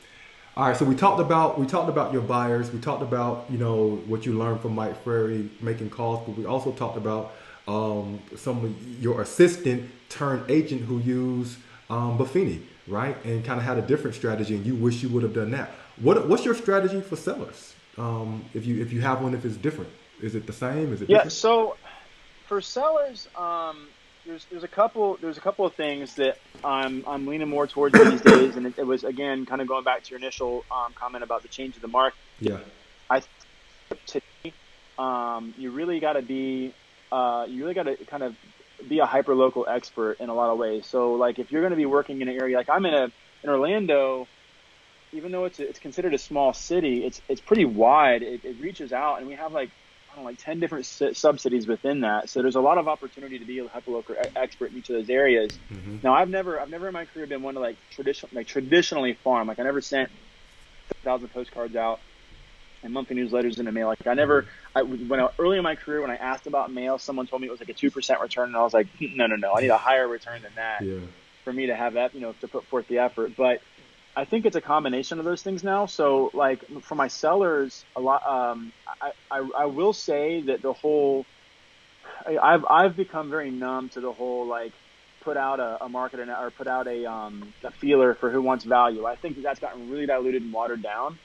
All right, so we talked about your buyers. We talked about what you learned from Mike Frary making calls, but we also talked about some of your assistant turned agent who used Buffini, right, and kind of had a different strategy, and you wish you would have done that. What's your strategy for sellers? If you have one, if it's different, is it the same? Is it Yeah. different? So for sellers, there's a couple of things that I'm leaning more towards these days, and it was again kind of going back to your initial comment about the change of the market. Yeah. I think today, you really got to kind of be a hyper local expert in a lot of ways. So like if you're going to be working in an area like I'm in Orlando, even though it's considered a small city, it's pretty wide. It reaches out, and we have like 10 different sub-cities within that. So there's a lot of opportunity to be a hyperlocal expert in each of those areas. Mm-hmm. Now, I've never in my career been one to traditionally farm. Like I never sent 1,000 postcards out and monthly newsletters in the mail. Like early in my career, when I asked about mail, someone told me it was like a 2% return, and I was like, no, I need a higher return than that for me to have that, to put forth the effort. But I think it's a combination of those things now. So like for my sellers, a lot, I will say that I've become very numb to the whole, like, put out a market or put out a feeler for who wants value. I think that's gotten really diluted and watered down.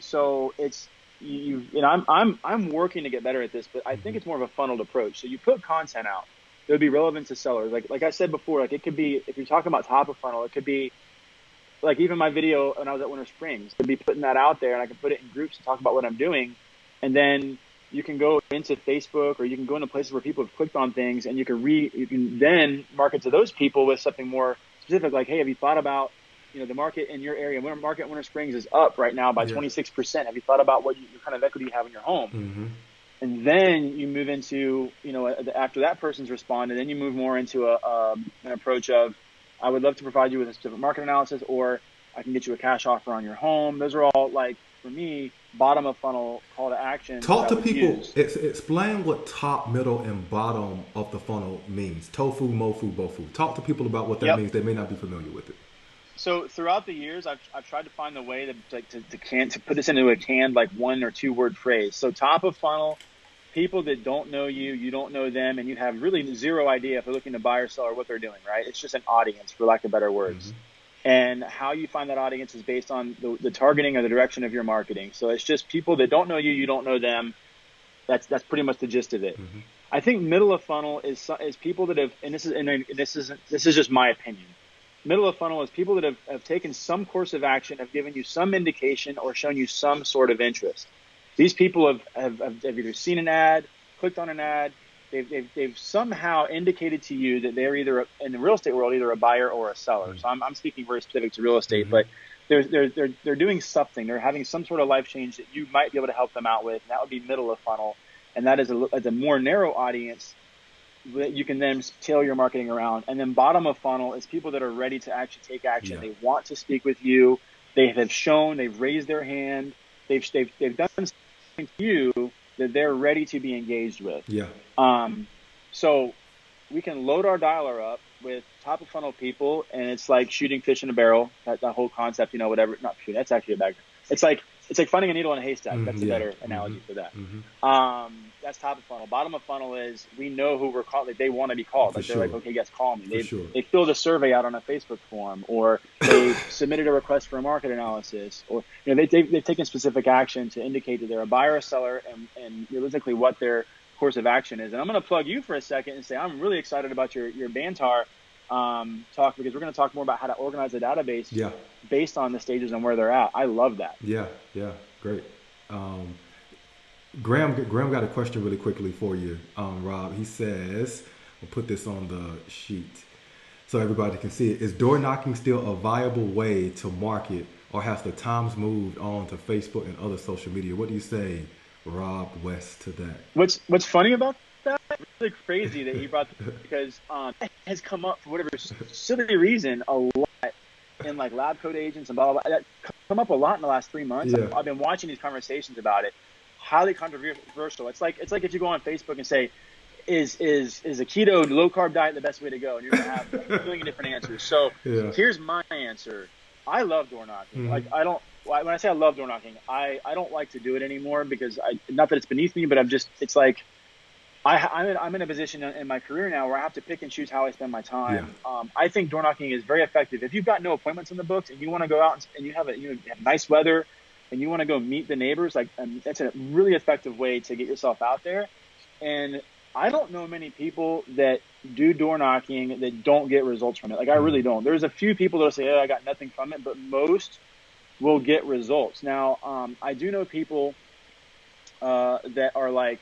So it's, I'm working to get better at this, but I think it's more of a funneled approach. So you put content out that would be relevant to sellers. Like I said before, like it could be, if you're talking about top of funnel, it could be, like even my video when I was at Winter Springs, could be putting that out there, and I can put it in groups and talk about what I'm doing. And then you can go into Facebook, or you can go into places where people have clicked on things, and you can then market to those people with something more specific. Like, hey, have you thought about, the market in your area? Market in Winter Springs is up right now by 26%. Have you thought about what kind of equity you have in your home? Mm-hmm. And then you move into, after that person's responded, then you move more into an approach of, I would love to provide you with a specific market analysis, or I can get you a cash offer on your home. Those are all, like, for me, bottom of funnel call to action. Talk to people. Explain what top, middle, and bottom of the funnel means. Tofu, mofu, bofu. Talk to people about what that means. They may not be familiar with it. So throughout the years, I've tried to find a way to put this into a canned, like, 1 or 2 word phrase. So top of funnel, people that don't know you, you don't know them, and you have really zero idea if they're looking to buy or sell or what they're doing, right? It's just an audience, for lack of better words. Mm-hmm. And how you find that audience is based on the targeting or the direction of your marketing. So it's just people that don't know you, you don't know them. That's pretty much the gist of it. Mm-hmm. I think middle of funnel is people that have, and this is just my opinion. Middle of funnel is people that have taken some course of action, have given you some indication, or shown you some sort of interest. These people have either seen an ad, clicked on an ad, they've somehow indicated to you that they're either, in the real estate world, either a buyer or a seller. Mm-hmm. So I'm speaking very specific to real estate, mm-hmm. but they're doing something. They're having some sort of life change that you might be able to help them out with. And that would be middle of funnel, and that is a more narrow audience that you can then tailor your marketing around. And then bottom of funnel is people that are ready to actually take action. Yeah. They want to speak with you. They have shown, they've raised their hand. They've done something to you that they're ready to be engaged with. Yeah. So we can load our dialer up with top of funnel people, and it's like shooting fish in a barrel. That whole concept, whatever. Not shooting. That's actually a bad. It's like finding a needle in a haystack. That's a better analogy for that. That's top of funnel. Bottom of funnel is we know who we're called. Like they want to be called. Like they're like, okay, yes, call me. They filled a survey out on a Facebook form, or they submitted a request for a market analysis, or they've taken specific action to indicate that they're a buyer or seller, and realistically what their course of action is. And I'm going to plug you for a second and say I'm really excited about your Bantar talk, because we're going to talk more about how to organize a database based on the stages and where they're at. I love that. Yeah, great. Graham got a question really quickly for you, Rob. He says, we'll put this on the sheet so everybody can see it. Is door knocking still a viable way to market, or has the times moved on to Facebook and other social media? What do you say, Rob West, to that? What's funny about that? It's really crazy that he brought that, because it has come up for whatever silly reason a lot in like lab code agents and blah blah blah. That come up a lot in the last 3 months. Yeah. I've been watching these conversations about it. Highly controversial. It's like if you go on Facebook and say, is a keto low carb diet the best way to go? And you're gonna have a million different answers. So here's my answer. I love door knocking. Like when I say I love door knocking, I don't like to do it anymore, because not that it's beneath me, but it's like I'm in a position in my career now where I have to pick and choose how I spend my time. I think door knocking is very effective. If you've got no appointments in the books and you want to go out and you have nice weather and you want to go meet the neighbors, that's a really effective way to get yourself out there. And I don't know many people that do door knocking that don't get results from it. Like I really don't. There's a few people that'll say, I got nothing from it, but most will get results. Now, I do know people that are like,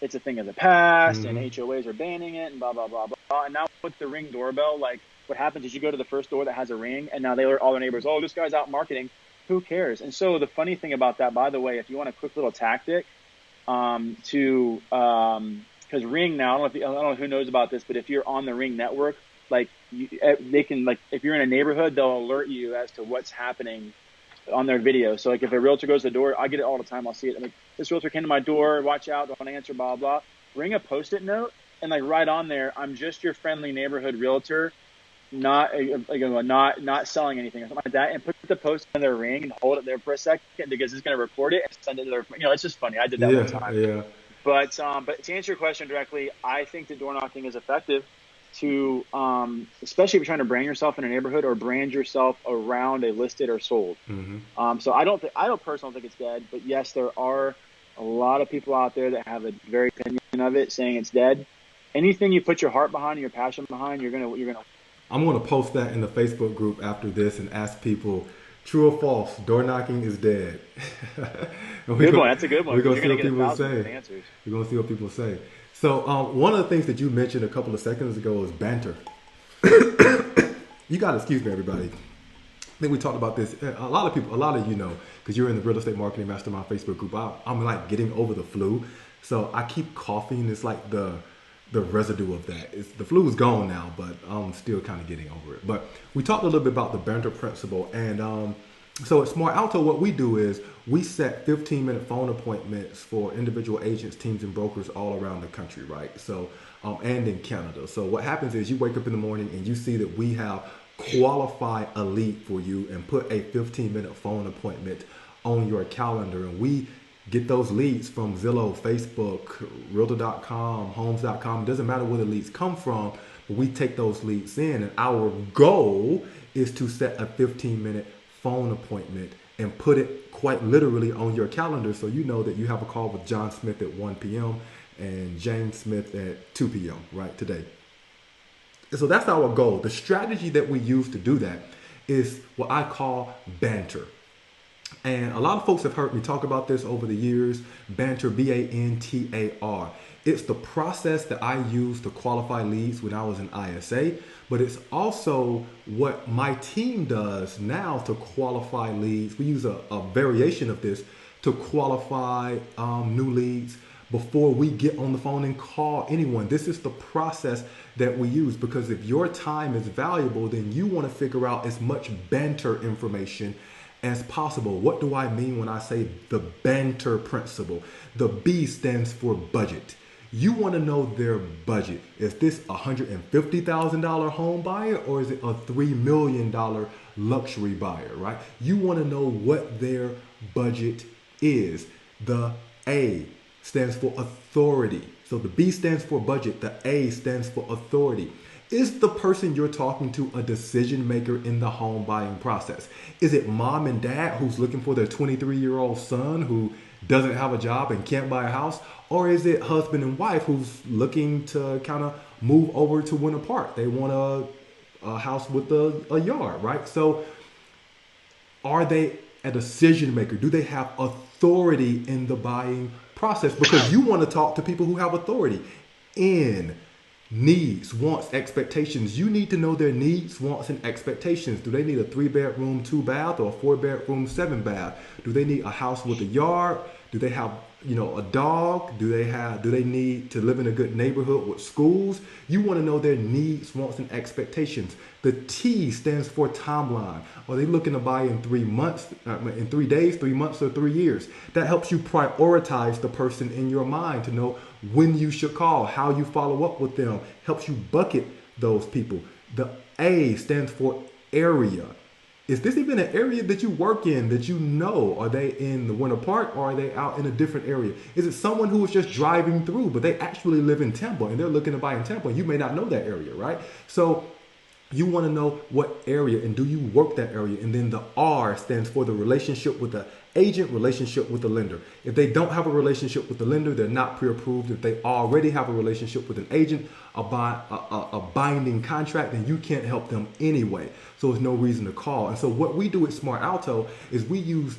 it's a thing of the past, and HOAs are banning it, and blah, blah, blah, blah. And now with the Ring doorbell, like what happens is you go to the first door that has a ring, and now they alert all their neighbors, this guy's out marketing. Who cares? And so the funny thing about that, by the way, if you want a quick little tactic because Ring now, I don't know who knows about this, but if you're on the Ring network, like they can, like if you're in a neighborhood, they'll alert you as to what's happening on their video. So like if a realtor goes to the door, I get it all the time. I'll see it. I'm like, this realtor came to my door, watch out, don't answer, blah, blah. Ring a Post-it note, and like right on there, I'm just your friendly neighborhood realtor, not selling anything or something like that, and put the post in their Ring and hold it there for a second, because it's going to record it and send it to their, it's just funny. I did that one time. Yeah. But to answer your question directly, I think that door knocking is effective to, especially if you're trying to brand yourself in a neighborhood or brand yourself around a listed or sold. So I don't personally think it's dead, but yes, there are a lot of people out there that have a very opinion of it, saying it's dead. Anything you put your heart behind and your passion behind, you're gonna. I'm gonna post that in the Facebook group after this and ask people, true or false, door knocking is dead. Good one. That's a good one. We're gonna see what people say. We're gonna see what people say. So one of the things that you mentioned a couple of seconds ago is banter. You gotta excuse me, everybody. I think we talked about this. A lot of you know, because you're in the Real Estate Marketing Mastermind Facebook group. I'm like getting over the flu, so I keep coughing. It's like the residue of that. The flu is gone now, but I'm still kind of getting over it. But we talked a little bit about the banter principle, and so at Smart Alto, what we do is we set 15-minute phone appointments for individual agents, teams, and brokers all around the country, right? So and in Canada. So what happens is you wake up in the morning and you see that we have qualified a lead for you and put a 15-minute phone appointment on your calendar, and we get those leads from Zillow, Facebook, Realtor.com, Homes.com. It doesn't matter where the leads come from, but we take those leads in, and our goal is to set a 15-minute phone appointment and put it quite literally on your calendar, so you know that you have a call with John Smith at 1 p.m. and James Smith at 2 p.m. right today. So that's our goal. The strategy that we use to do that is what I call banter. And a lot of folks have heard me talk about this over the years. Banter, B-A-N-T-A-R. It's the process that I used to qualify leads when I was in ISA, but it's also what my team does now to qualify leads. We use a variation of this to qualify new leads before we get on the phone and call anyone. This is the process that we use, because if your time is valuable, then you want to figure out as much banter information as possible. What do I mean when I say the banter principle? The B stands for budget. You want to know their budget. Is this a $150,000 home buyer or is it a $3 million luxury buyer, right? You want to know what their budget is. The A stands for authority. So the B stands for budget. The A stands for authority. Is the person you're talking to a decision maker in the home buying process? Is it mom and dad who's looking for their 23-year-old son who doesn't have a job and can't buy a house? Or is it husband and wife who's looking to kind of move over to Winter Park? They want a house with a yard, right? So are they a decision maker? Do they have authority in the buying process? Because you want to talk to people who have authority in needs, wants, expectations. You need to know their needs, wants, and expectations. Do they need a 3-bedroom, 2-bath, or a 4-bedroom, 7-bath? Do they need a house with a yard? Do they have, a dog? Do they need to live in a good neighborhood with schools? You want to know their needs, wants, and expectations. The T stands for timeline. Are they looking to buy in 3 months, in 3 days, 3 months, or 3 years? That helps you prioritize the person in your mind to know when you should call, how you follow up with them, helps you bucket those people. The A stands for area. Is this even an area that you work in that you know? Are they in the Winter Park or are they out in a different area? Is it someone who is just driving through, but they actually live in Tampa and they're looking to buy in Tampa? You may not know that area, right? So you want to know what area and do you work that area? And then the R stands for the relationship with the agent, relationship with the lender. If they don't have a relationship with the lender, they're not pre-approved. If they already have a relationship with an agent, a binding contract, then you can't help them anyway. So there's no reason to call. And so what we do at Smart Alto is we use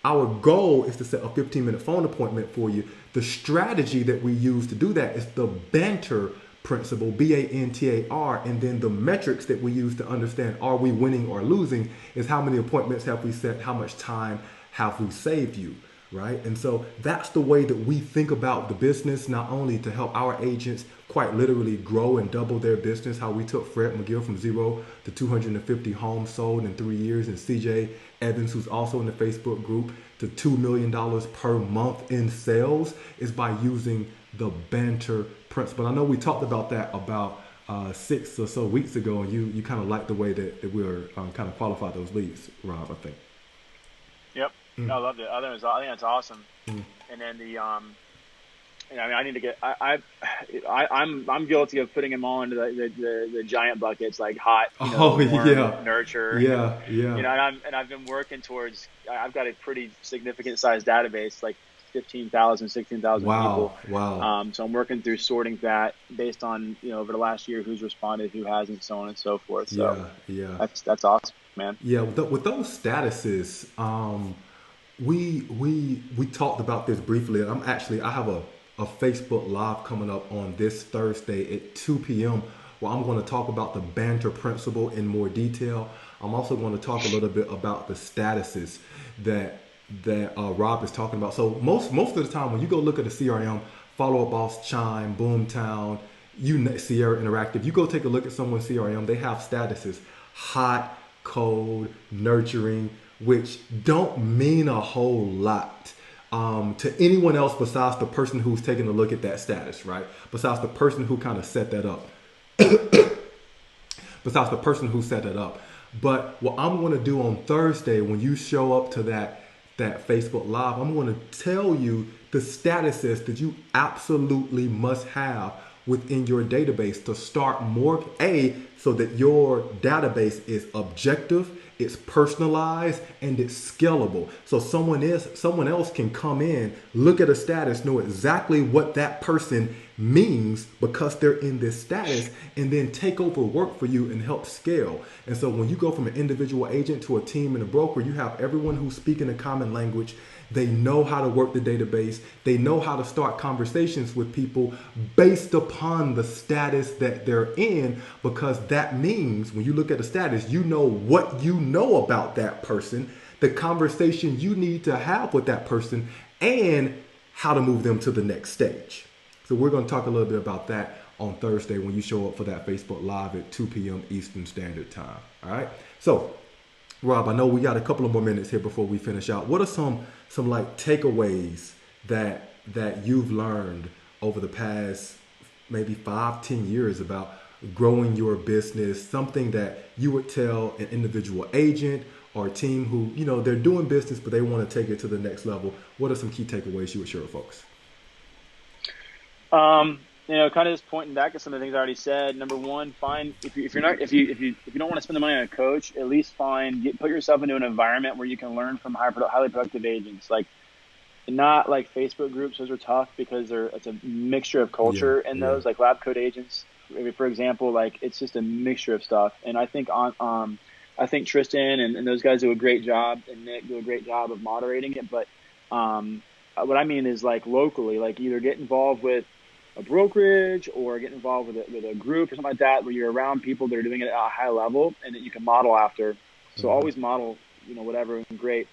our goal is to set a 15-minute phone appointment for you. The strategy that we use to do that is the banter principle, BANTAR, and then the metrics that we use to understand are we winning or losing is how many appointments have we set, how much time have we saved you, right? And so that's the way that we think about the business, not only to help our agents quite literally grow and double their business, how we took Fred McGill from 0 to 250 homes sold in 3 years, and CJ Evans, who's also in the Facebook group, to $2 million per month in sales, is by using the banter principle. I know we talked about that about 6 or so weeks ago, and you kind of like the way that we were kind of qualify those leads, Rob, I think. Yep. No, I loved it. I think that's awesome. And then I need to get. I'm guilty of putting them all into the giant buckets, like hot, warm, nurture. Yeah. And I've been working towards. I've got a pretty significant sized database, like 15,000, 16,000 people. Wow. So I'm working through sorting that based on over the last year who's responded, who hasn't, so on and so forth. So yeah. That's awesome, man. Yeah, with those statuses, we talked about this briefly. I have a Facebook Live coming up on this Thursday at 2 p.m. where I'm going to talk about the banter principle in more detail. I'm also going to talk a little bit about the statuses that Rob is talking about. So most of the time when you go look at the CRM, Follow Up Boss, Chime, Boomtown, Sierra Interactive, you go take a look at someone's CRM, they have statuses: hot, cold, nurturing, which don't mean a whole lot to anyone else besides the person who's taking a look at that status, right? Besides the person who kind of set that up. But what I'm going to do on Thursday when you show up to that Facebook Live, I'm going to tell you the statuses that you absolutely must have within your database to start more, so that your database is objective, it's personalized, and it's scalable. So someone else can come in, look at a status, know exactly what that person means because they're in this status, and then take over work for you and help scale. And so when you go from an individual agent to a team and a broker, you have everyone who's speaking a common language. They know how to work the database. They know how to start conversations with people based upon the status that they're in, because that means when you look at a status, you know what you know about that person, the conversation you need to have with that person, and how to move them to the next stage. So we're going to talk a little bit about that on Thursday when you show up for that Facebook Live at 2 p.m. Eastern Standard Time. All right. So, Rob, I know we got a couple of more minutes here before we finish out. What are some like takeaways that you've learned over the past maybe 5-10 years about growing your business, something that you would tell an individual agent or a team who, they're doing business, but they want to take it to the next level? What are some key takeaways you would share with folks? Kind of just pointing back to some of the things I already said. Number one, find if you don't want to spend the money on a coach, at least put yourself into an environment where you can learn from highly productive agents. Like, not like Facebook groups; those are tough because it's a mixture of culture in those. Like lab coat agents, for example, like it's just a mixture of stuff. And I think I think Tristan and those guys do a great job, and Nick do a great job of moderating it. But what I mean is like locally, like either get involved with a brokerage or get involved with a group or something like that, where you're around people that are doing it at a high level and that you can model after. So always model, whatever, great.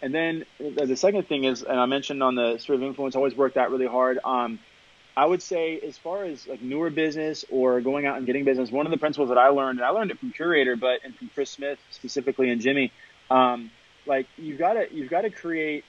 And then the second thing is, and I mentioned on the sphere of influence, always worked out really hard. I would say as far as like newer business or going out and getting business, one of the principles that I learned, and I learned it from Curator, and from Chris Smith specifically, and Jimmy, like you've got to create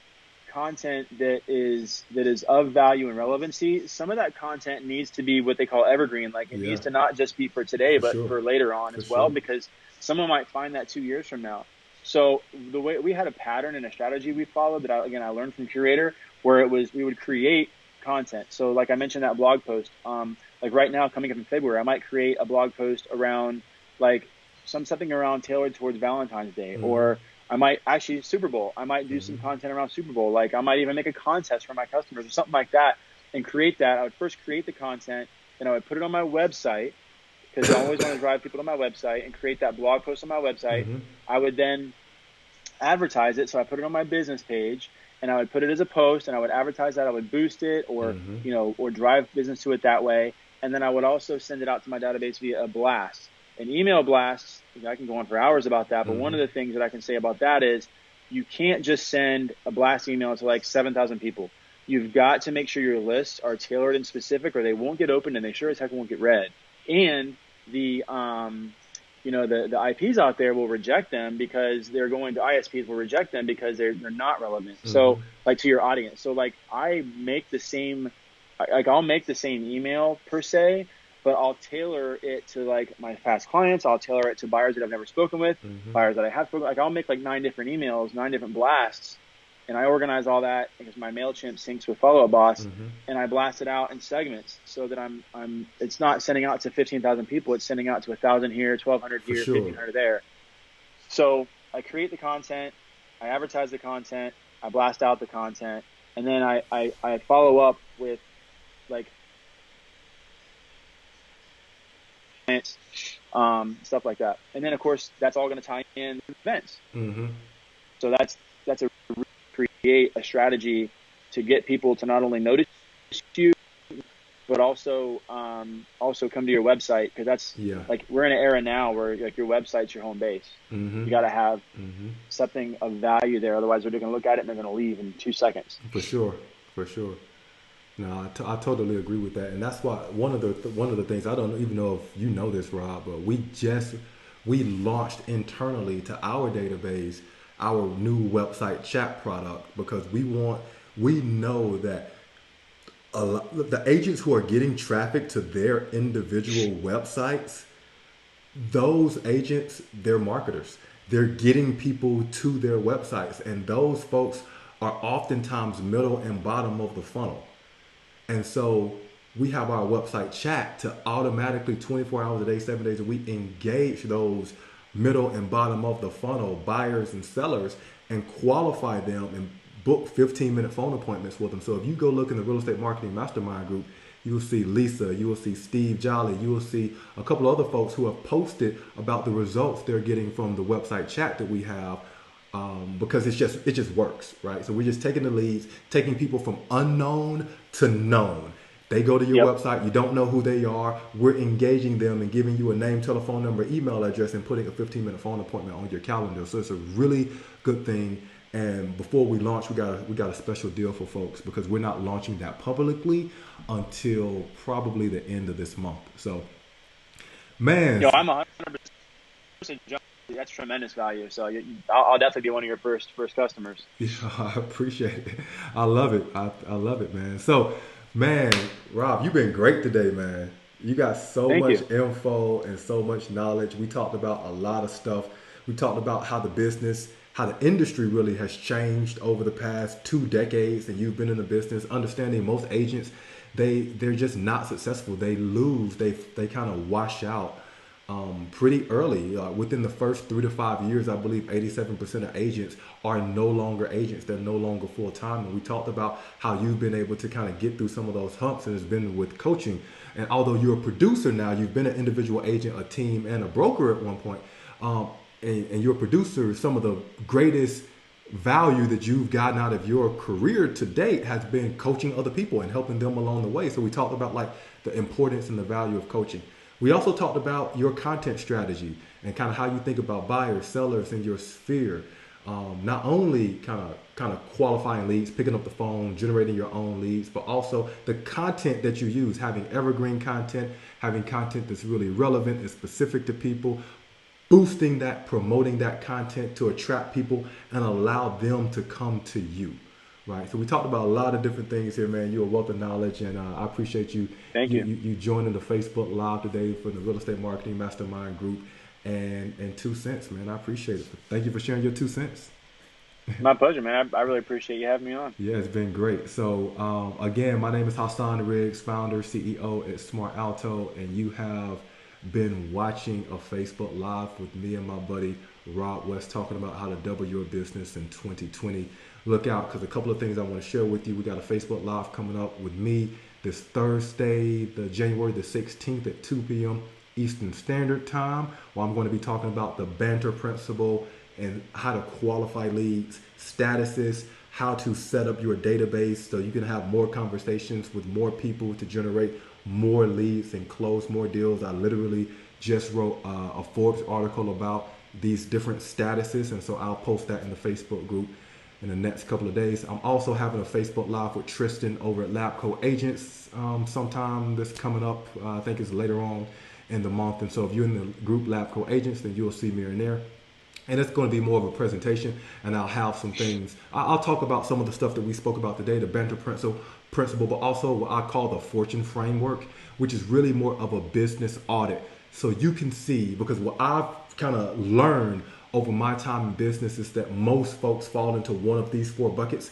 content that is of value and relevancy. Some of that content needs to be what they call evergreen. Like it needs to not just be for today, but for later on as well, because someone might find that 2 years from now. So the way we had a pattern and a strategy we followed that I learned from Curator, where we would create content. So like I mentioned that blog post, like right now coming up in February, I might create a blog post around like something around tailored towards Valentine's Day, or I might actually Super Bowl. I might do some content around Super Bowl. Like I might even make a contest for my customers or something like that and create that. I would first create the content, and I would put it on my website, because I always want to drive people to my website and create that blog post on my website. I would then advertise it. So I put it on my business page, and I would put it as a post, and I would advertise that. I would boost it or drive business to it that way. And then I would also send it out to my database via a blast. An email blast, I can go on for hours about that, but one of the things that I can say about that is you can't just send a blast email to like 7,000 people. You've got to make sure your lists are tailored and specific, or they won't get opened, and they sure as heck won't get read. And the IPs out there will reject them because they're going to ISPs will reject them because they're not relevant. So like to your audience. So like I'll make the same email per se, but I'll tailor it to like my past clients. I'll tailor it to buyers that I've never spoken with, buyers that I have spoken with. Like I'll make like 9 different emails, 9 different blasts, and I organize all that because my MailChimp syncs with Follow Up Boss, and I blast it out in segments so that it's not sending out to 15,000 people. It's sending out to 1,000 here, 1,200 here, 1,500 there. So I create the content, I advertise the content, I blast out the content, and then I follow up with like stuff like that. And then of course that's all going to tie in events. So that's create a strategy to get people to not only notice you, but also come to your website, because that's like we're in an era now where like your website's your home base. You got to have something of value there, otherwise they're going to look at it and they're going to leave in 2 seconds. For sure. No, I totally agree with that, and that's why one of the things, I don't even know if you know this, Rob, but we launched internally to our database our new website chat product, because we know that the agents who are getting traffic to their individual websites, those agents, they're marketers. They're getting people to their websites, and those folks are oftentimes middle and bottom of the funnel. And so we have our website chat to automatically 24 hours a day, 7 days a week, engage those middle and bottom of the funnel buyers and sellers and qualify them and book 15-minute phone appointments with them. So if you go look in the Real Estate Marketing Mastermind group, you will see Lisa, you will see Steve Jolly, you will see a couple other folks who have posted about the results they're getting from the website chat that we have. Because it just works, right? So we're just taking the leads, taking people from unknown to known. They go to your website, you don't know who they are. We're engaging them and giving you a name, telephone number, email address, and putting a 15-minute phone appointment on your calendar. So it's a really good thing. And before we launch, we got a special deal for folks, because we're not launching that publicly until probably the end of this month. So, man, I'm 100% John. That's tremendous value. So I'll definitely be one of your first customers. Yeah, I appreciate it. I love it. I love it, man. So, Man, Rob, you've been great today, man. You got so Thank much you. info and so much knowledge. We talked about a lot of stuff. We talked about how the business, how the industry really has changed over the past 2 decades, and you've been in the business. Understanding most agents, they're just not successful. They lose. They kind of wash out pretty early. Within the first 3 to 5 years, I believe 87% of agents are no longer agents. They're no longer full time. And we talked about how you've been able to kind of get through some of those humps, and it's been with coaching. And although you're a producer now, you've been an individual agent, a team, and a broker at one point. Um, and you're a producer. Some of the greatest value that you've gotten out of your career to date has been coaching other people and helping them along the way. So we talked about like the importance and the value of coaching. We also talked about your content strategy and kind of how you think about buyers, sellers in your sphere. Not only kind of qualifying leads, picking up the phone, generating your own leads, but also the content that you use, having evergreen content, having content that's really relevant and specific to people, boosting that, promoting that content to attract people and allow them to come to you. Right. So we talked about a lot of different things here, man. You're a wealth of knowledge, and I appreciate you Thank you, you. you you joining the Facebook Live today for the Real Estate Marketing Mastermind Group and 2 cents, man. I appreciate it. Thank you for sharing your 2 cents. My pleasure, man. I really appreciate you having me on. Yeah, it's been great. So again, my name is Hassan Riggs, founder, CEO at Smart Alto, and you have been watching a Facebook Live with me and my buddy Rob West talking about how to double your business in 2020. Look out, because a couple of things I want to share with you. We got a Facebook Live coming up with me this Thursday, the January the 16th at 2 p.m. Eastern Standard Time, where I'm going to be talking about the banter principle and how to qualify leads, statuses, how to set up your database so you can have more conversations with more people to generate more leads and close more deals. I literally just wrote a Forbes article about these different statuses, and so I'll post that in the Facebook group in the next couple of days. I'm also having a Facebook Live with Tristan over at Labco Agents sometime that's coming up. I think it's later on in the month. And so if you're in the group Labco Agents, then you'll see me in there. And it's going to be more of a presentation, and I'll have some things. I'll talk about some of the stuff that we spoke about today, the banter principle, but also what I call the fortune framework, which is really more of a business audit. So you can see, because what I've kind of learned over my time in business is that most folks fall into one of these 4 buckets.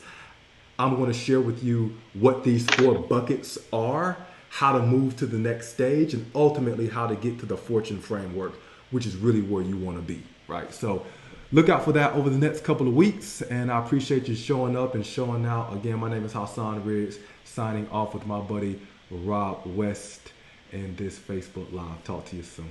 I'm going to share with you what these 4 buckets are, how to move to the next stage, and ultimately how to get to the fortune framework, which is really where you want to be, right? So look out for that over the next couple of weeks, and I appreciate you showing up and showing out. Again, my name is Hassan Riggs, signing off with my buddy Rob West in this Facebook Live. Talk to you soon.